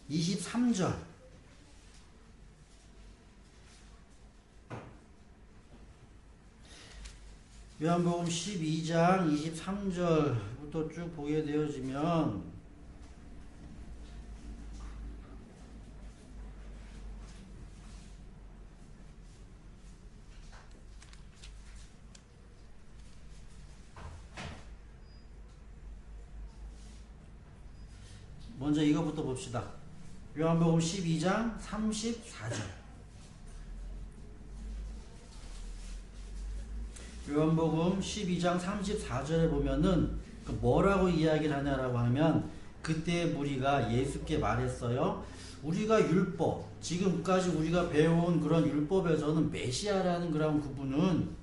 [SPEAKER 1] 23절 요한복음 12장 23절부터 쭉 보게 되어지면 먼저 이거부터 봅시다. 요한복음 12장 34절. 요한복음 12장 34절에 보면은 뭐라고 이야기를 하냐라고 하면 그때 무리가 예수께 말했어요. 우리가 율법, 지금까지 우리가 배워온 그런 율법에서는 메시아라는 그런 그분은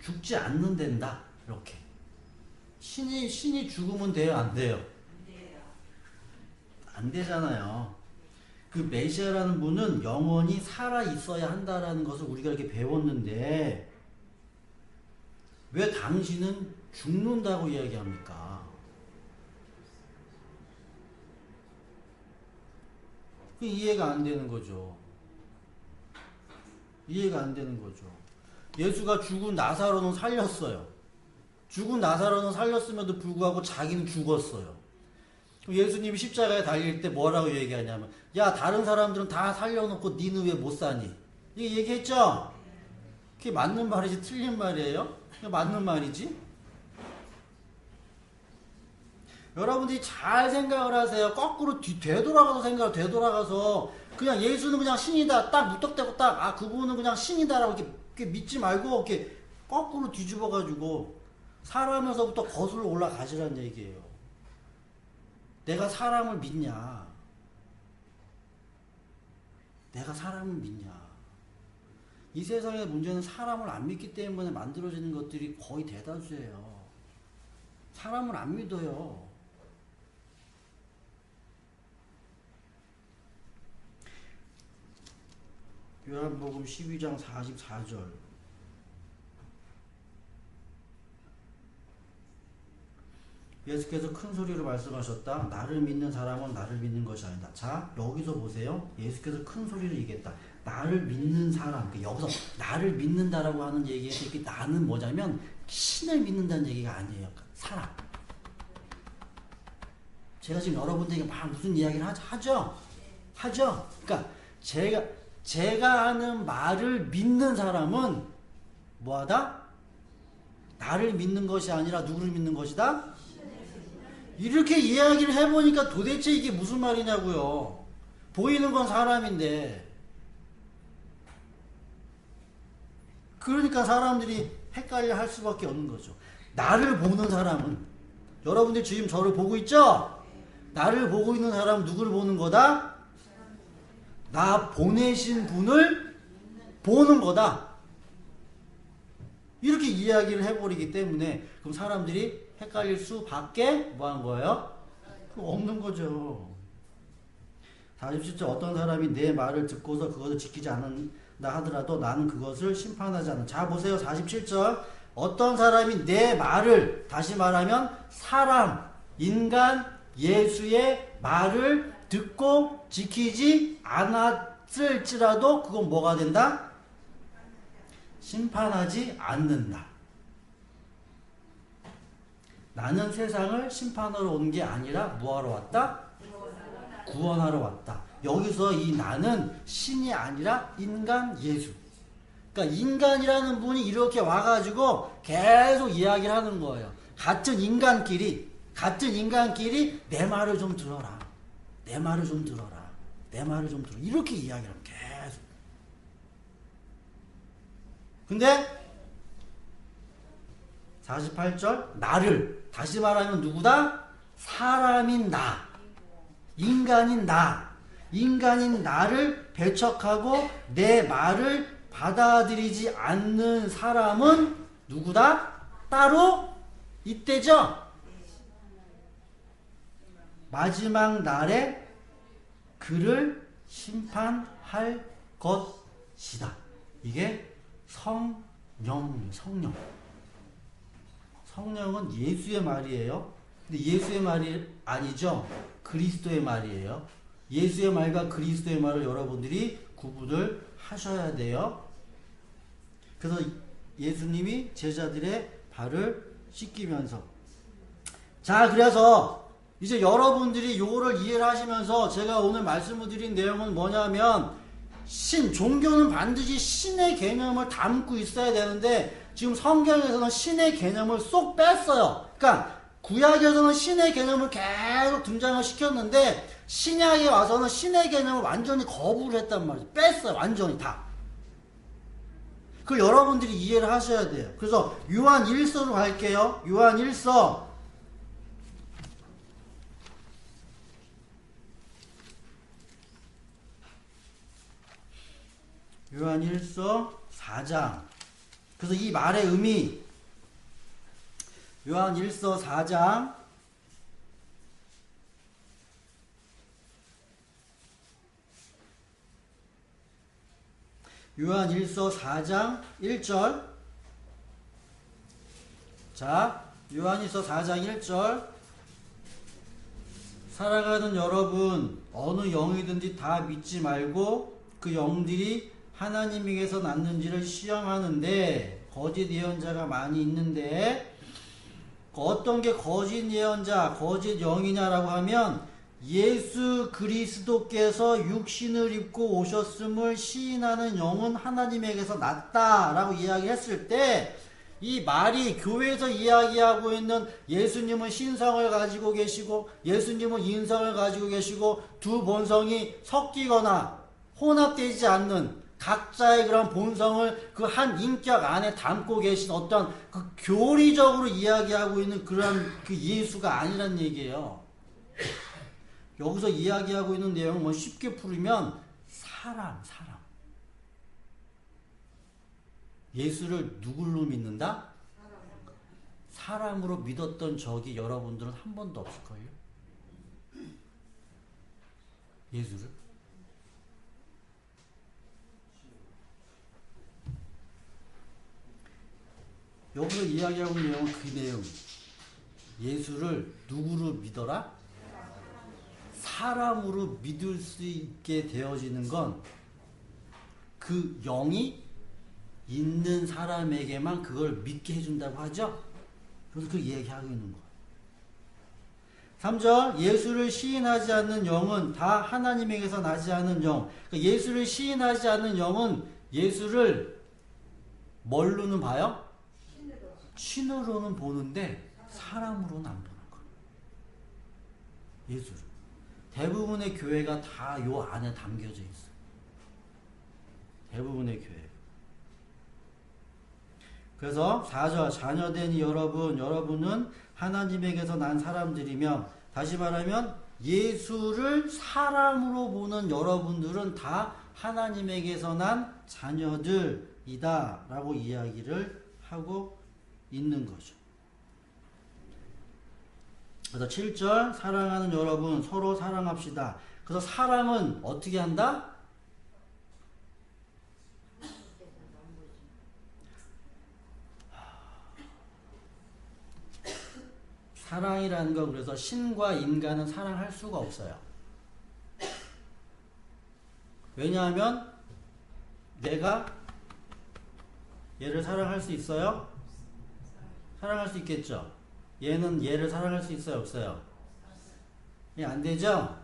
[SPEAKER 1] 죽지 않는단다. 이렇게. 신이 죽으면 돼요? 안 돼요? 안 되잖아요. 그 메시아라는 분은 영원히 살아 있어야 한다라는 것을 우리가 이렇게 배웠는데 왜 당신은 죽는다고 이야기합니까? 이해가 안 되는 거죠. 이해가 안 되는 거죠. 예수가 죽은 나사로는 살렸어요. 죽은 나사로는 살렸음에도 불구하고 자기는 죽었어요. 예수님이 십자가에 달릴 때 뭐라고 얘기하냐면 야 다른 사람들은 다 살려놓고 니는 왜 못 사니? 이게 얘기했죠? 그게 맞는 말이지 틀린 말이에요? 그게 맞는 말이지? 여러분들이 잘 생각을 하세요. 거꾸로 되돌아가서 생각을 되돌아가서 그냥 예수는 그냥 신이다 딱 무턱대고 딱 그분은 그냥 신이다라고 이렇게 믿지 말고 이렇게 거꾸로 뒤집어 가지고 사람에서부터 거슬러 올라가시라는 얘기예요. 내가 사람을 믿냐? 내가 사람을 믿냐? 이 세상의 문제는 사람을 안 믿기 때문에 만들어지는 것들이 거의 대다수예요. 사람을 안 믿어요. 요한복음 12장 44절. 예수께서 큰 소리로 말씀하셨다. 나를 믿는 사람은 나를 믿는 것이 아니다. 자, 여기서 보세요. 예수께서 큰 소리로 얘기했다. 나를 믿는 사람. 여기서 나를 믿는다라고 하는 얘기에서 이렇게 나는 뭐냐면 신을 믿는다는 얘기가 아니에요. 사람. 제가 지금 여러분들에게 막 무슨 이야기를 하죠? 하죠? 그러니까 제가 하는 말을 믿는 사람은 뭐하다? 나를 믿는 것이 아니라 누구를 믿는 것이다? 이렇게 이야기를 해보니까 도대체 이게 무슨 말이냐고요. 보이는 건 사람인데. 그러니까 사람들이 헷갈려 할 수밖에 없는 거죠. 나를 보는 사람은, 여러분들 지금 저를 보고 있죠? 나를 보고 있는 사람은 누구를 보는 거다? 나 보내신 분을 보는 거다. 이렇게 이야기를 해버리기 때문에 그럼 사람들이 헷갈릴 수밖에 뭐 한 거예요? 없는 거죠. 47절 어떤 사람이 내 말을 듣고서 그것을 지키지 않는다 하더라도 나는 그것을 심판하지 않는다. 자 보세요. 47절 어떤 사람이 내 말을, 다시 말하면 사람, 인간, 예수의 말을 듣고 지키지 않았을지라도 그건 뭐가 된다? 심판하지 않는다. 나는 세상을 심판하러 온 게 아니라 뭐하러 왔다? 구원하러 왔다. 여기서 이 나는 신이 아니라 인간 예수. 그러니까 인간이라는 분이 이렇게 와가지고 계속 이야기를 하는 거예요. 같은 인간끼리 내 말을 좀 들어라. 내 말을 좀 들어라. 내 말을 좀 들어. 이렇게 이야기를 하면 계속. 근데 48절 나를, 다시 말하면 누구다? 사람인 나, 인간인 나를 배척하고 내 말을 받아들이지 않는 사람은 누구다? 따로 있대죠. 마지막 날에 그를 심판할 것이다. 이게 성령은 예수의 말이에요. 근데 예수의 말이 아니죠. 그리스도의 말이에요. 예수의 말과 그리스도의 말을 여러분들이 구분을 하셔야 돼요. 그래서 예수님이 제자들의 발을 씻기면서, 자 그래서 이제 여러분들이 요거를 이해를 하시면서 제가 오늘 말씀을 드린 내용은 뭐냐면 종교는 반드시 신의 개념을 담고 있어야 되는데 지금 성경에서는 신의 개념을 쏙 뺐어요. 그러니까 구약에서는 신의 개념을 계속 등장을 시켰는데 신약에 와서는 신의 개념을 완전히 거부를 했단 말이죠. 뺐어요. 완전히 다. 그걸 여러분들이 이해를 하셔야 돼요. 그래서 요한 1서로 갈게요. 요한 1서 요한 1서 4장. 그래서 이 말의 의미 요한 1서 4장 요한 1서 4장 1절. 자, 요한 1서 4장 1절. 사랑하는 여러분, 어느 영이든지 다 믿지 말고 그 영들이 하나님에게서 났는지를 시험하는데 거짓 예언자가 많이 있는데 어떤 게 거짓 예언자, 거짓 영이냐라고 하면 예수 그리스도께서 육신을 입고 오셨음을 시인하는 영은 하나님에게서 났다라고 이야기했을 때 이 말이 교회에서 이야기하고 있는 예수님은 신성을 가지고 계시고 예수님은 인성을 가지고 계시고 두 본성이 섞이거나 혼합되지 않는 각자의 그런 본성을 그 한 인격 안에 담고 계신 어떤 그 교리적으로 이야기하고 있는 그런 그 예수가 아니란 얘기예요. 여기서 이야기하고 있는 내용은 뭐 쉽게 풀으면 사람. 예수를 누굴로 믿는다? 사람으로 믿었던 적이 여러분들은 한 번도 없을걸요? 예수를? 여기서 이야기하고 있는 내용은 그 내용. 예수를 누구로 믿어라? 사람으로 믿을 수 있게 되어지는 건 그 영이 있는 사람에게만 그걸 믿게 해준다고 하죠? 그래서 그 얘기하고 있는 거예요. 3절 예수를 시인하지 않는 영은 다 하나님에게서 나지 않은 영. 그러니까 예수를 시인하지 않는 영은 예수를 뭘로는 봐요? 신으로는 보는데 사람으로는 안 보는 거예요. 예수를. 대부분의 교회가 다 요 안에 담겨져 있어요. 대부분의 교회. 그래서 4절 자녀된 여러분은 하나님에게서 난 사람들이며 다시 말하면 예수를 사람으로 보는 여러분들은 다 하나님에게서 난 자녀들이다 라고 이야기를 하고 있는 거죠. 그래서 7절 사랑하는 여러분 서로 사랑합시다. 그래서 사랑은 어떻게 한다? 사랑이라는 건 그래서 신과 인간은 사랑할 수가 없어요. 왜냐하면 내가 얘를 사랑할 수 있어요? 사랑할 수 있겠죠? 얘는 얘를 사랑할 수 있어요? 없어요? 예, 안 되죠?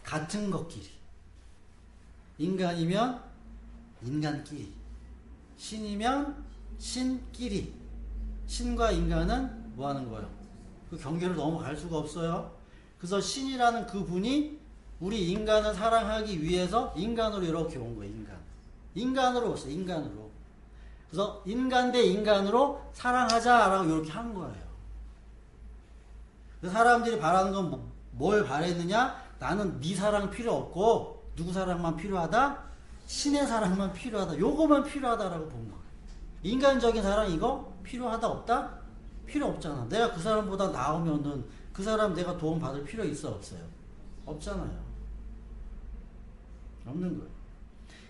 [SPEAKER 1] 같은 것끼리. 인간이면 인간끼리. 신이면 신끼리. 신과 인간은 뭐 하는 거예요? 그 경계를 넘어갈 수가 없어요. 그래서 신이라는 그 분이 우리 인간을 사랑하기 위해서 인간으로 이렇게 온 거예요. 인간으로 왔어요. 인간으로. 그래서 인간 대 인간으로 사랑하자라고 이렇게 한 거예요. 사람들이 바라는 건 뭘 바랬느냐? 나는 네 사랑 필요 없고 누구 사랑만 필요하다? 신의 사랑만 필요하다. 요거만 필요하다라고 본 거예요. 인간적인 사랑 이거 필요하다 없다? 필요 없잖아. 내가 그 사람보다 나으면은 그 사람 내가 도움 받을 필요 있어 없어요? 없잖아요. 없는 거예요.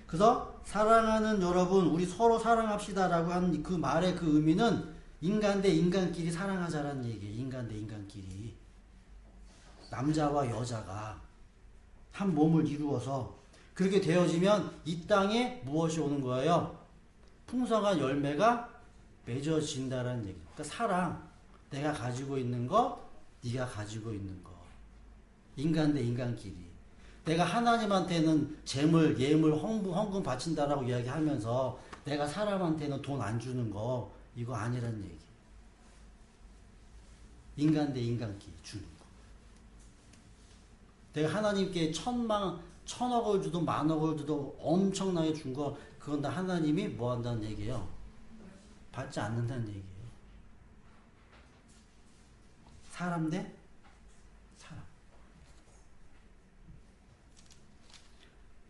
[SPEAKER 1] 그래서 사랑하는 여러분 우리 서로 사랑합시다라고 하는 그 말의 그 의미는 인간 대 인간끼리 사랑하자라는 얘기예요. 인간 대 인간끼리. 남자와 여자가 한 몸을 이루어서 그렇게 되어지면 이 땅에 무엇이 오는 거예요? 풍성한 열매가 맺어진다라는 얘기. 그러니까 사랑, 내가 가지고 있는 거, 네가 가지고 있는 거. 인간 대 인간끼리. 내가 하나님한테는 재물, 예물, 헌금 바친다라고 이야기하면서 내가 사람한테는 돈 안 주는 거 이거 아니란 얘기. 인간 대 인간끼리 주는 거. 내가 하나님께 천억을 주도 만억을 주도 엄청나게 준 거, 그건 다 하나님이 뭐 한다는 얘기예요? 받지 않는다는 얘기예요. 사람 대 사람.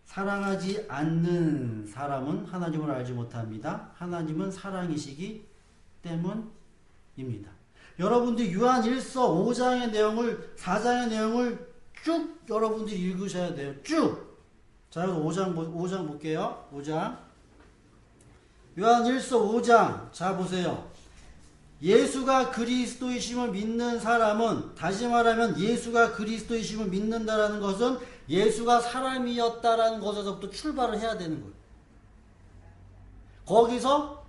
[SPEAKER 1] 사랑하지 않는 사람은 하나님을 알지 못합니다. 하나님은 사랑이시기 때문입니다. 여러분들이 요한 1서 5장의 내용을, 4장의 내용을 쭉 여러분들이 읽으셔야 돼요. 쭉! 자, 5장 볼게요. 5장. 요한 1서 5장. 자, 보세요. 예수가 그리스도이심을 믿는 사람은, 다시 말하면 예수가 그리스도이심을 믿는다라는 것은 예수가 사람이었다라는 것에서부터 출발을 해야 되는 거예요. 거기서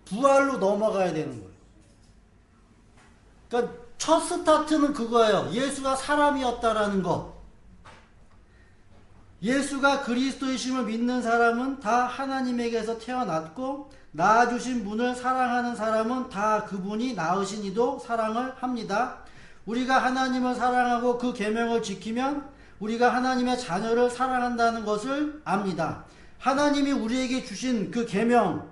[SPEAKER 1] 부활로 넘어가야 되는 거예요. 그러니까 첫 스타트는 그거예요. 예수가 사람이었다라는 것. 예수가 그리스도이심을 믿는 사람은 다 하나님에게서 태어났고, 낳아주신 분을 사랑하는 사람은 다 그분이 낳으신 이도 사랑을 합니다. 우리가 하나님을 사랑하고 그 계명을 지키면 우리가 하나님의 자녀를 사랑한다는 것을 압니다. 하나님이 우리에게 주신 그 계명,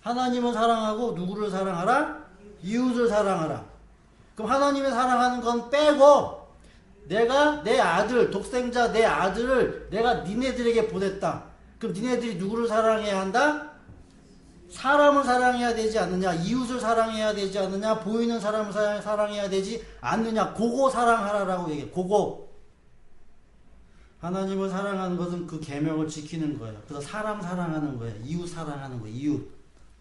[SPEAKER 1] 하나님을 사랑하고 누구를 사랑하라? 이웃을 사랑하라. 그럼 하나님을 사랑하는 건 빼고, 내가 내 아들, 독생자 내 아들을 내가 니네들에게 보냈다. 그럼 니네들이 누구를 사랑해야 한다? 사람을 사랑해야 되지 않느냐? 이웃을 사랑해야 되지 않느냐? 보이는 사람을 사랑해야 되지 않느냐? 그거 사랑하라라고 얘기해. 그거. 하나님을 사랑하는 것은 그 계명을 지키는 거예요. 그래서 사람 사랑하는 거예요. 이웃 사랑하는 거예요. 이웃.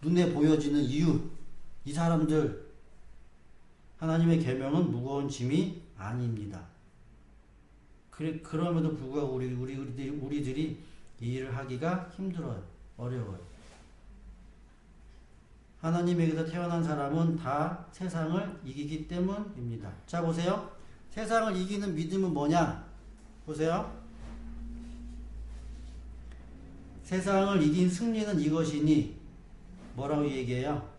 [SPEAKER 1] 눈에 보여지는 이웃. 이 사람들. 하나님의 계명은 무거운 짐이 아닙니다. 그럼에도 불구하고 우리들이 이 일을 하기가 힘들어요. 어려워요. 하나님에게서 태어난 사람은 다 세상을 이기기 때문입니다. 자, 보세요. 세상을 이기는 믿음은 뭐냐? 보세요. 세상을 이긴 승리는 이것이니, 뭐라고 얘기해요?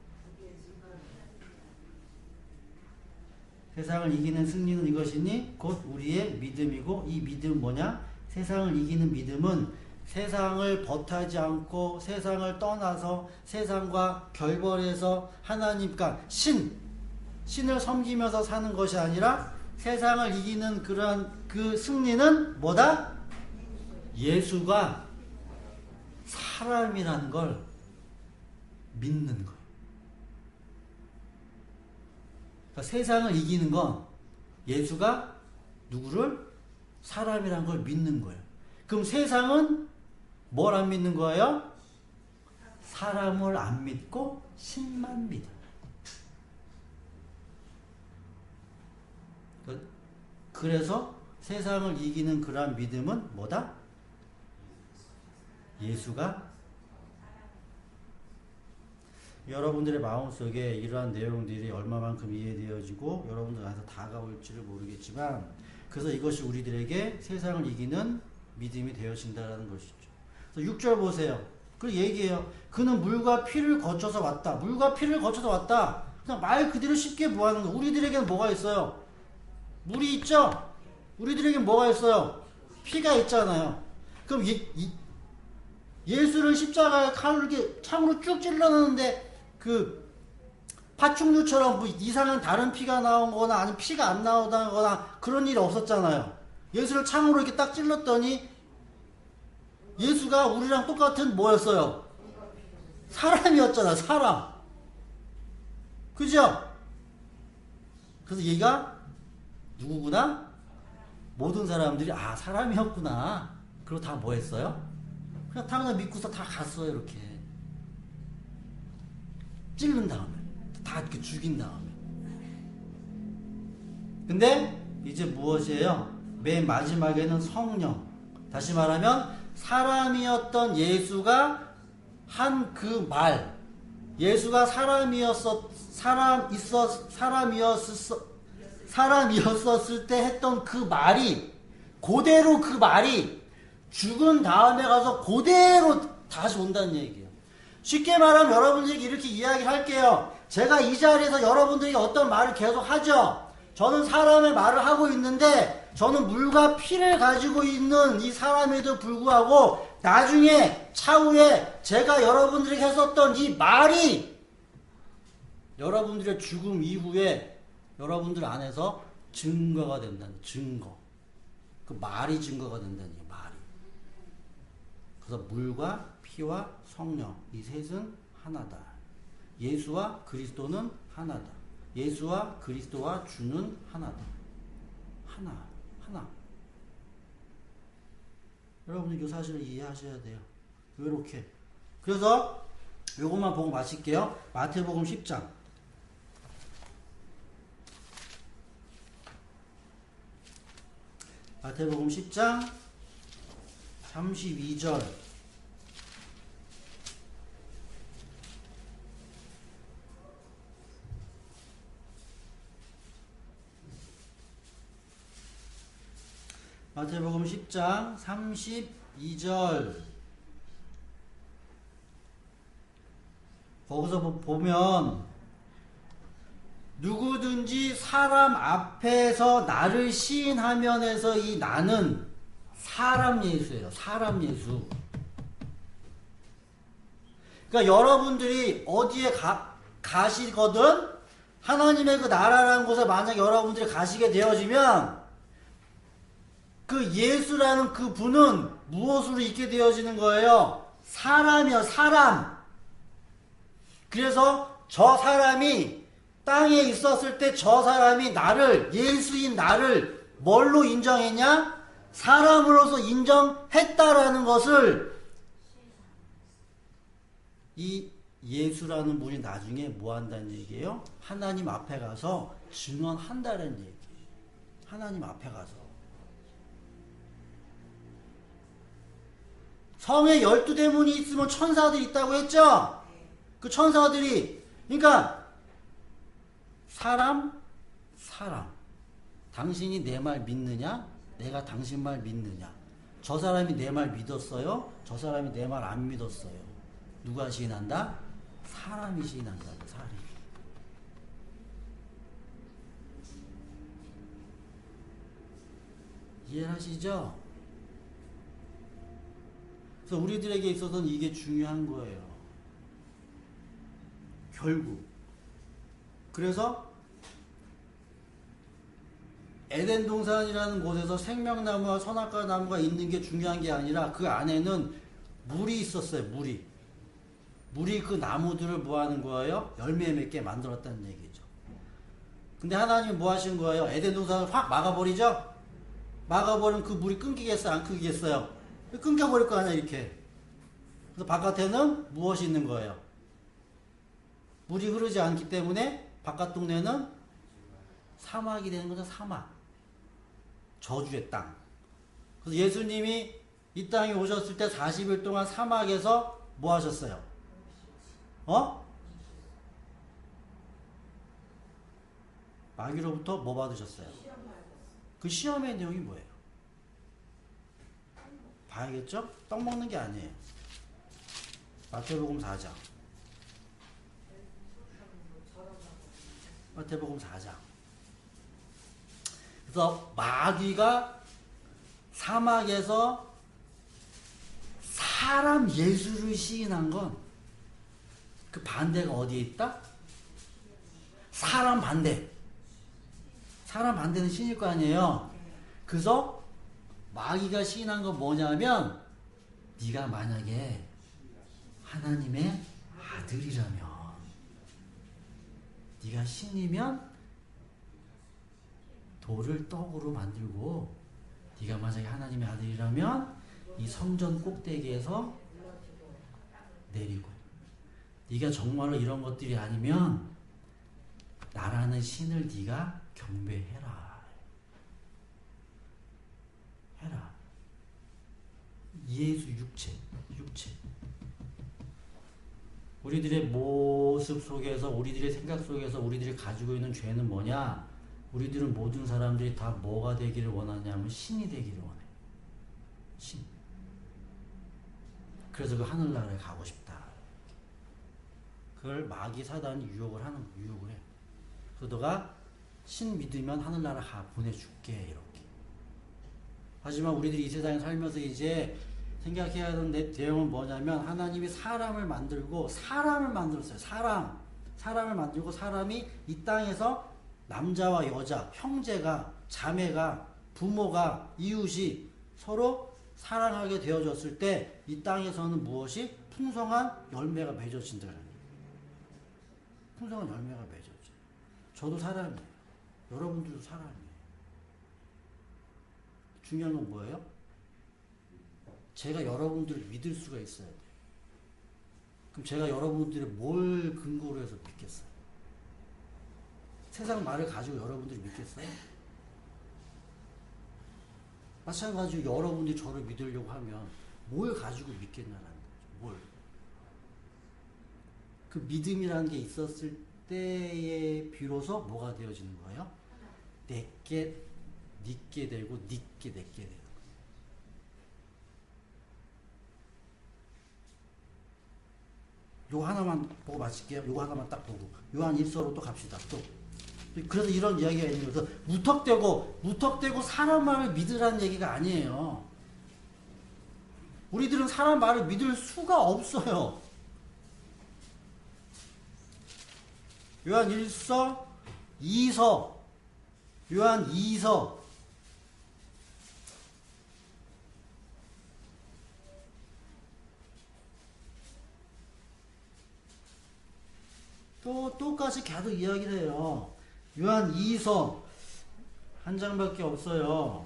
[SPEAKER 1] 세상을 이기는 승리는 이것이니 곧 우리의 믿음이고, 이 믿음은 뭐냐? 세상을 이기는 믿음은 세상을 버타지 않고 세상을 떠나서 세상과 결벌해서 하나님과 신을 섬기면서 사는 것이 아니라, 세상을 이기는 그러한 그 승리는 뭐다? 예수가 사람이라는 걸 믿는 거예요. 그러니까 세상을 이기는 건 예수가 누구를? 사람이라는 걸 믿는 거예요. 그럼 세상은 뭘 안 믿는 거예요? 사람을 안 믿고 신만 믿어요. 그래서 세상을 이기는 그러한 믿음은 뭐다? 예수가. 여러분들의 마음속에 이러한 내용들이 얼마만큼 이해되어지고 여러분들한테 다가올지를 모르겠지만, 그래서 이것이 우리들에게 세상을 이기는 믿음이 되어진다는 것이죠. 그래서 6절 보세요. 그 얘기해요. 그는 물과 피를 거쳐서 왔다. 물과 피를 거쳐서 왔다. 그냥 말 그대로 쉽게 뭐하는 거. 우리들에게는 뭐가 있어요? 물이 있죠? 우리들에게는 뭐가 있어요? 피가 있잖아요. 그럼 예수를 십자가에 칼로 이렇게 창으로 쭉 찔러넣는데 그 파충류처럼 뭐 이상한 다른 피가 나온 거나 아니면 피가 안 나오거나 그런 일이 없었잖아요. 예수를 창으로 이렇게 딱 찔렀더니 예수가 우리랑 똑같은 뭐였어요? 사람이었잖아. 사람. 그죠? 그래서 얘가 누구구나? 모든 사람들이 아, 사람이었구나. 그리고 다 뭐 했어요? 그냥 당연히 믿고서 다 갔어요. 이렇게 찔른 다음에 다 이렇게 죽인 다음에. 근데 이제 무엇이에요? 맨 마지막에는 성령. 다시 말하면 사람이었던 예수가 한 그 말, 예수가 사람이었을 때 했던 그 말이, 그대로 그 말이 죽은 다음에 가서 그대로 다시 온다는 얘기예요. 쉽게 말하면 여러분들에게 이렇게 이야기를 할게요. 제가 이 자리에서 여러분들에게 어떤 말을 계속 하죠. 저는 사람의 말을 하고 있는데 저는 물과 피를 가지고 있는 이 사람에도 불구하고 나중에 차후에 제가 여러분들에게 했었던 이 말이 여러분들의 죽음 이후에 여러분들 안에서 증거가 된다는 증거. 그 말이 증거가 된다는 게 말이. 그래서 물과 피와 성령 이 셋은 하나다. 예수와 그리스도는 하나다. 예수와 그리스도와 주는 하나다. 하나. 여러분들 이 사실을 이해하셔야 돼요. 이렇게. 그래서 이것만 보고 마칠게요. 마태복음 10장. 마태복음 10장 32절. 마태복음 10장 32절. 거기서 보면 누구든지 사람 앞에서 나를 시인하면에서 이 나는 사람 예수예요. 사람 예수. 그러니까 여러분들이 어디에 가시거든 하나님의 그 나라라는 곳에 만약 여러분들이 가시게 되어지면 그 예수라는 그 분은 무엇으로 있게 되어지는 거예요? 사람이요, 사람. 그래서 저 사람이 땅에 있었을 때 저 사람이 나를, 예수인 나를 뭘로 인정했냐? 사람으로서 인정했다라는 것을 이 예수라는 분이 나중에 뭐 한다는 얘기예요? 하나님 앞에 가서 증언한다는 얘기예요. 하나님 앞에 가서. 성에 12대문이 있으면 천사들이 있다고 했죠? 그 천사들이, 그러니까, 사람. 당신이 내 말 믿느냐? 내가 당신 말 믿느냐? 저 사람이 내 말 믿었어요? 저 사람이 내 말 안 믿었어요? 누가 시인한다? 사람이 시인한다. 사람이. 이해하시죠? 그래서 우리들에게 있어서는 이게 중요한 거예요. 결국. 그래서 에덴 동산이라는 곳에서 생명나무와 선악과 나무가 있는 게 중요한 게 아니라 그 안에는 물이 있었어요. 물이 그 나무들을 뭐 하는 거예요? 열매 맺게 만들었다는 얘기죠. 근데 하나님이 뭐 하신 거예요? 에덴 동산을 확 막아버리죠? 막아버리면 그 물이 끊기겠어요? 안 끊기겠어요? 끊겨버릴 거 아니야, 이렇게. 그래서 바깥에는 무엇이 있는 거예요? 물이 흐르지 않기 때문에 바깥 동네는 사막이 되는 거죠, 사막. 저주의 땅. 그래서 예수님이 이 땅에 오셨을 때 40일 동안 사막에서 뭐 하셨어요? 마귀로부터 뭐 받으셨어요? 그 시험의 내용이 뭐예요? 봐야겠죠? 떡 먹는 게 아니에요. 마태복음 4장. 마태복음 4장. 그래서 마귀가 사막에서 사람 예수를 시인한 건 그 반대가 어디에 있다? 사람 반대. 사람 반대는 신일 거 아니에요. 그래서 마귀가 시인한 건 뭐냐면 네가 만약에 하나님의 아들이라면 네가 신이면 돌을 떡으로 만들고 네가 만약에 하나님의 아들이라면 이 성전 꼭대기에서 내리고 네가 정말로 이런 것들이 아니면 나라는 신을 네가 경배해라. 해라. 예수 육체. 우리들의 모습 속에서 우리들의 생각 속에서 우리들이 가지고 있는 죄는 뭐냐? 우리들은 모든 사람들이 다 뭐가 되기를 원하냐면 신이 되기를 원해. 신. 그래서 그 하늘나라에 가고 싶다. 그걸 마귀 사단이 유혹을 하는 거야. 유혹을 해. 그래서 너가 신 믿으면 하늘나라 보내줄게 이렇게. 하지만 우리들이 이 세상에 살면서 이제 생각해야 하는 내용은 뭐냐면 하나님이 사람을 만들고 사람을 만들었어요. 사람을 만들고 사람이 이 땅에서 남자와 여자, 형제가, 자매가, 부모가, 이웃이 서로 사랑하게 되어졌을 때 이 땅에서는 무엇이? 풍성한 열매가 맺어진다는 거예요. 풍성한 열매가 맺어져. 저도 사람이에요. 여러분들도 사람이에요. 중요한 건 뭐예요? 제가 여러분들을 믿을 수가 있어야 돼요. 그럼 제가 여러분들의 뭘 근거로 해서 믿겠어요? 세상 말을 가지고 여러분들이 믿겠어요? 마찬가지로 여러분들이 저를 믿으려고 하면 뭘 가지고 믿겠냐라는 거죠. 뭘. 그 믿음이라는 게 있었을 때에 비로소 뭐가 되어지는 거예요? 내게 믿게 되고 니께 내게 되는 거예요. 요거 하나만 보고 마칠게요. 요거 하나만 딱 보고 요한 1서로 또 갑시다. 또 그래서 이런 이야기가 있는 거죠. 무턱대고 사람 말을 믿으라는 얘기가 아니에요. 우리들은 사람 말을 믿을 수가 없어요. 요한 1서, 2서, 요한 2서. 똑같이 계속 이야기를 해요. 요한 2서 한 장밖에 없어요.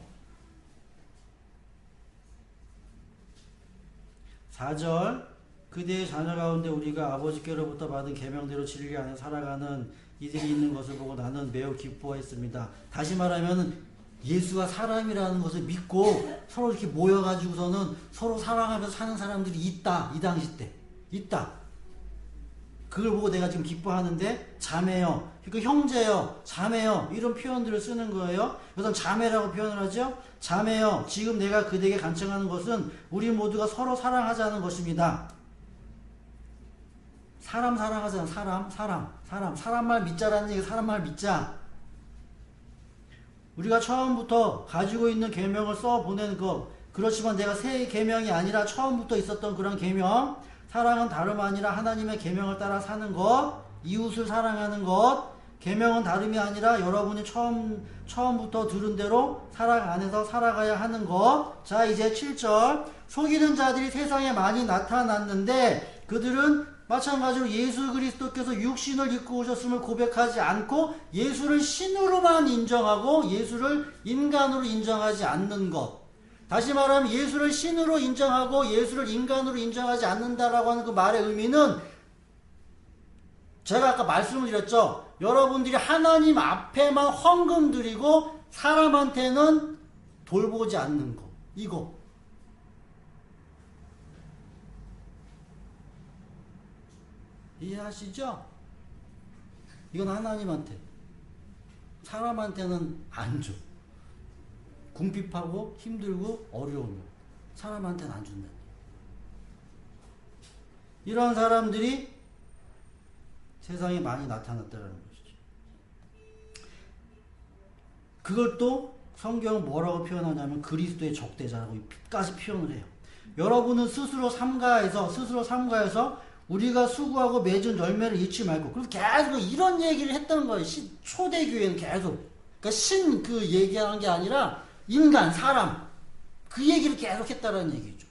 [SPEAKER 1] 4절 그대의 자녀 가운데 우리가 아버지께로부터 받은 계명대로 진리 안에 살아가는 이들이 있는 것을 보고 나는 매우 기뻐했습니다. 다시 말하면 예수가 사람이라는 것을 믿고 서로 이렇게 모여가지고서는 서로 사랑하면서 사는 사람들이 있다. 이 당시 때 있다. 그걸 보고 내가 지금 기뻐하는데 자매요, 그 형제요, 자매요 이런 표현들을 쓰는 거예요. 우선 자매라고 표현을 하죠. 자매요, 지금 내가 그대에게 간청하는 것은 우리 모두가 서로 사랑하자는 것입니다. 사람 사랑하자는 사람 말 믿자라는 얘기. 사람 말 믿자. 우리가 처음부터 가지고 있는 계명을 써 보낸 것. 그렇지만 내가 새 계명이 아니라 처음부터 있었던 그런 계명. 사랑은 다름 아니라 하나님의 계명을 따라 사는 것, 이웃을 사랑하는 것. 계명은 다름이 아니라 여러분이 처음부터 들은 대로 사랑 안에서 살아가야 하는 것. 자, 이제 7절. 속이는 자들이 세상에 많이 나타났는데 그들은 마찬가지로 예수 그리스도께서 육신을 입고 오셨음을 고백하지 않고 예수를 신으로만 인정하고 예수를 인간으로 인정하지 않는 것. 다시 말하면 예수를 신으로 인정하고 예수를 인간으로 인정하지 않는다라고 하는 그 말의 의미는 제가 아까 말씀을 드렸죠. 여러분들이 하나님 앞에만 헌금 드리고 사람한테는 돌보지 않는 거. 이거. 이해하시죠? 이건 하나님한테. 사람한테는 안 줘. 궁핍하고 힘들고 어려우면 사람한테는 안 준다. 이런 사람들이 세상에 많이 나타났다는 것이죠. 그걸 또 성경은 뭐라고 표현하냐면 그리스도의 적대자라고까지 표현을 해요. 여러분은 스스로 삼가해서 우리가 수고하고 맺은 열매를 잃지 말고. 그래서 계속 이런 얘기를 했던 거예요. 초대교회는 계속. 그러니까 그 얘기하는 게 아니라 인간, 사람. 그 얘기를 계속 했다는 얘기죠.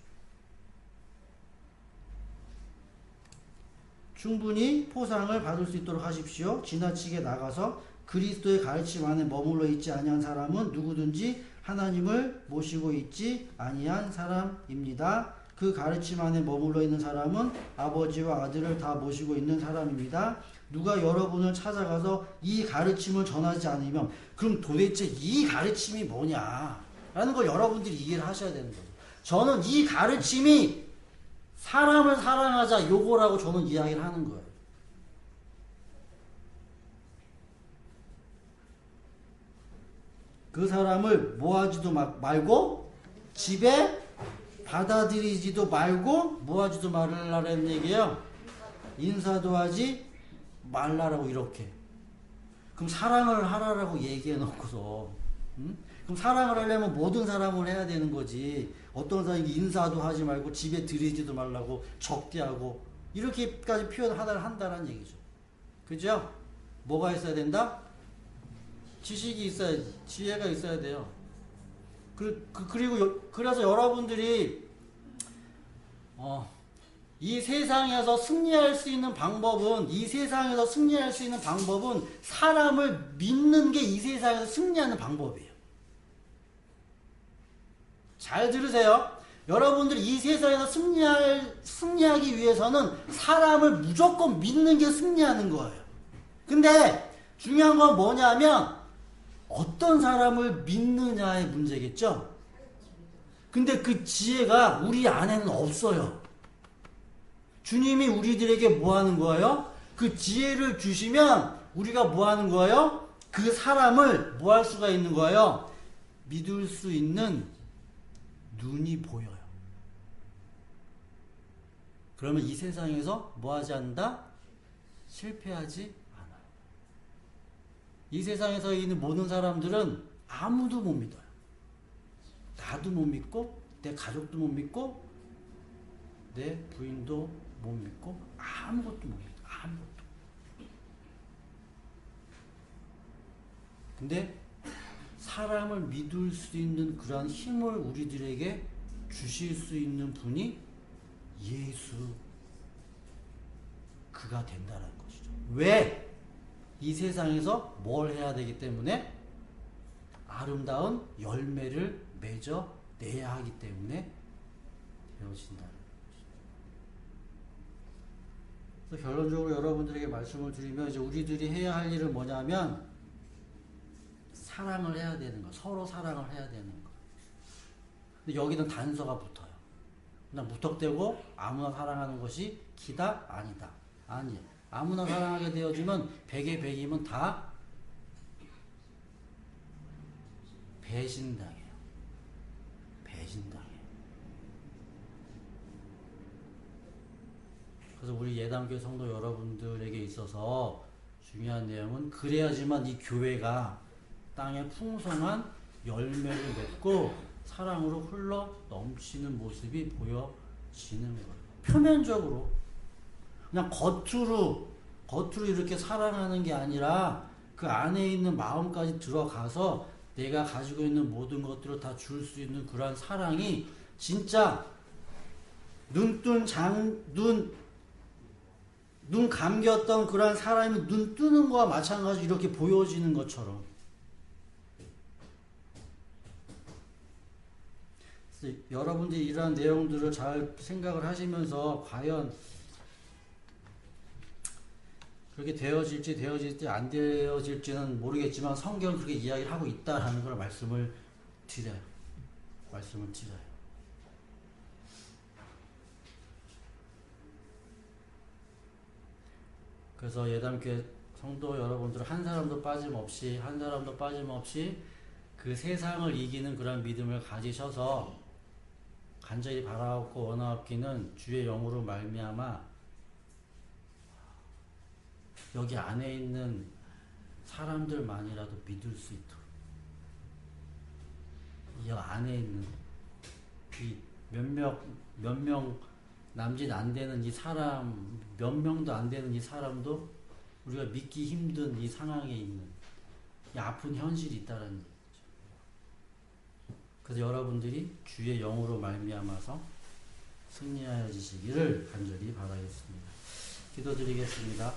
[SPEAKER 1] 충분히 포상을 받을 수 있도록 하십시오. 지나치게 나가서 그리스도의 가르침 안에 머물러 있지 아니한 사람은 누구든지 하나님을 모시고 있지 아니한 사람입니다. 그 가르침 안에 머물러 있는 사람은 아버지와 아들을 다 모시고 있는 사람입니다. 누가 여러분을 찾아가서 이 가르침을 전하지 않으면 그럼 도대체 이 가르침이 뭐냐 라는 걸 여러분들이 이해를 하셔야 되는 거죠. 저는 이 가르침이 사람을 사랑하자 요거라고 저는 이야기를 하는 거예요. 그 사람을 모아지도 말고 집에 받아들이지도 말고 모아지도 말라는 얘기예요. 인사도 하지 말라라고 이렇게. 그럼 사랑을 하라라고 얘기해 놓고서, 응? 그럼 사랑을 하려면 모든 사람을 해야 되는 거지. 어떤 사람이 인사도 하지 말고 집에 들이지도 말라고 적대하고 이렇게까지 한다는 얘기죠. 그죠? 뭐가 있어야 된다? 지식이 있어야지. 지혜가 있어야 돼요. 그래서 여러분들이 이 세상에서 승리할 수 있는 방법은 사람을 믿는 게 이 세상에서 승리하는 방법이에요. 잘 들으세요. 여러분들이 이 세상에서 승리하기 위해서는 사람을 무조건 믿는 게 승리하는 거예요. 근데 중요한 건 뭐냐면 어떤 사람을 믿느냐의 문제겠죠? 근데 그 지혜가 우리 안에는 없어요. 주님이 우리들에게 뭐 하는 거예요? 그 지혜를 주시면 우리가 뭐 하는 거예요? 그 사람을 뭐 할 수가 있는 거예요? 믿을 수 있는 눈이 보여요. 그러면 이 세상에서 뭐 하지 않는다? 실패하지 않아요. 이 세상에서 있는 모든 사람들은 아무도 못 믿어요. 나도 못 믿고 내 가족도 못 믿고 내 부인도 못 믿고 아무것도 못 믿어. 아무것도. 근데 사람을 믿을 수 있는 그러한 힘을 우리들에게 주실 수 있는 분이 예수 그가 된다는 것이죠. 왜? 이 세상에서 뭘 해야 되기 때문에 아름다운 열매를 맺어 내야 하기 때문에 되어진다는 것이죠. 그래서 결론적으로 여러분들에게 말씀을 드리면 이제 우리들이 해야 할 일은 뭐냐면 사랑을 해야 되는 거, 서로 사랑을 해야 되는 거. 근데 여기는 단서가 붙어요. 그냥 무턱대고 아무나 사랑하는 것이 기다? 아니다. 아니에요. 아무나 사랑하게 되어지면 100의 100이면 다 배신당해요. 배신당해요. 그래서 우리 예당교회 성도 여러분들에게 있어서 중요한 내용은 그래야지만 이 교회가 땅에 풍성한 열매를 맺고 사랑으로 흘러 넘치는 모습이 보여지는 거예요. 표면적으로 그냥 겉으로 이렇게 사랑하는 게 아니라 그 안에 있는 마음까지 들어가서 내가 가지고 있는 모든 것들을 다 줄 수 있는 그러한 사랑이 진짜 눈 감겼던 그러한 사람이 눈 뜨는 거와 마찬가지로 이렇게 보여지는 것처럼. 여러분들이 이러한 내용들을 잘 생각을 하시면서 과연 그렇게 되어질지 안 되어질지는 모르겠지만 성경은 그렇게 이야기를 하고 있다라는 걸 말씀을 드려요. 그래서 예담교회 성도 여러분들 한 사람도 빠짐없이 그 세상을 이기는 그런 믿음을 가지셔서 간절히 바라옵고 원하옵기는 주의 영으로 말미암아 여기 안에 있는 사람들만이라도 믿을 수 있도록 이 안에 있는 이 몇 명 남짓 안 되는 이 사람 몇 명도 안 되는 이 사람도 우리가 믿기 힘든 이 상황에 있는 이 아픈 현실이 있다는 얘기죠. 그래서 여러분들이 주의 영으로 말미암아서 승리하여지시기를 간절히 바라겠습니다. 기도드리겠습니다.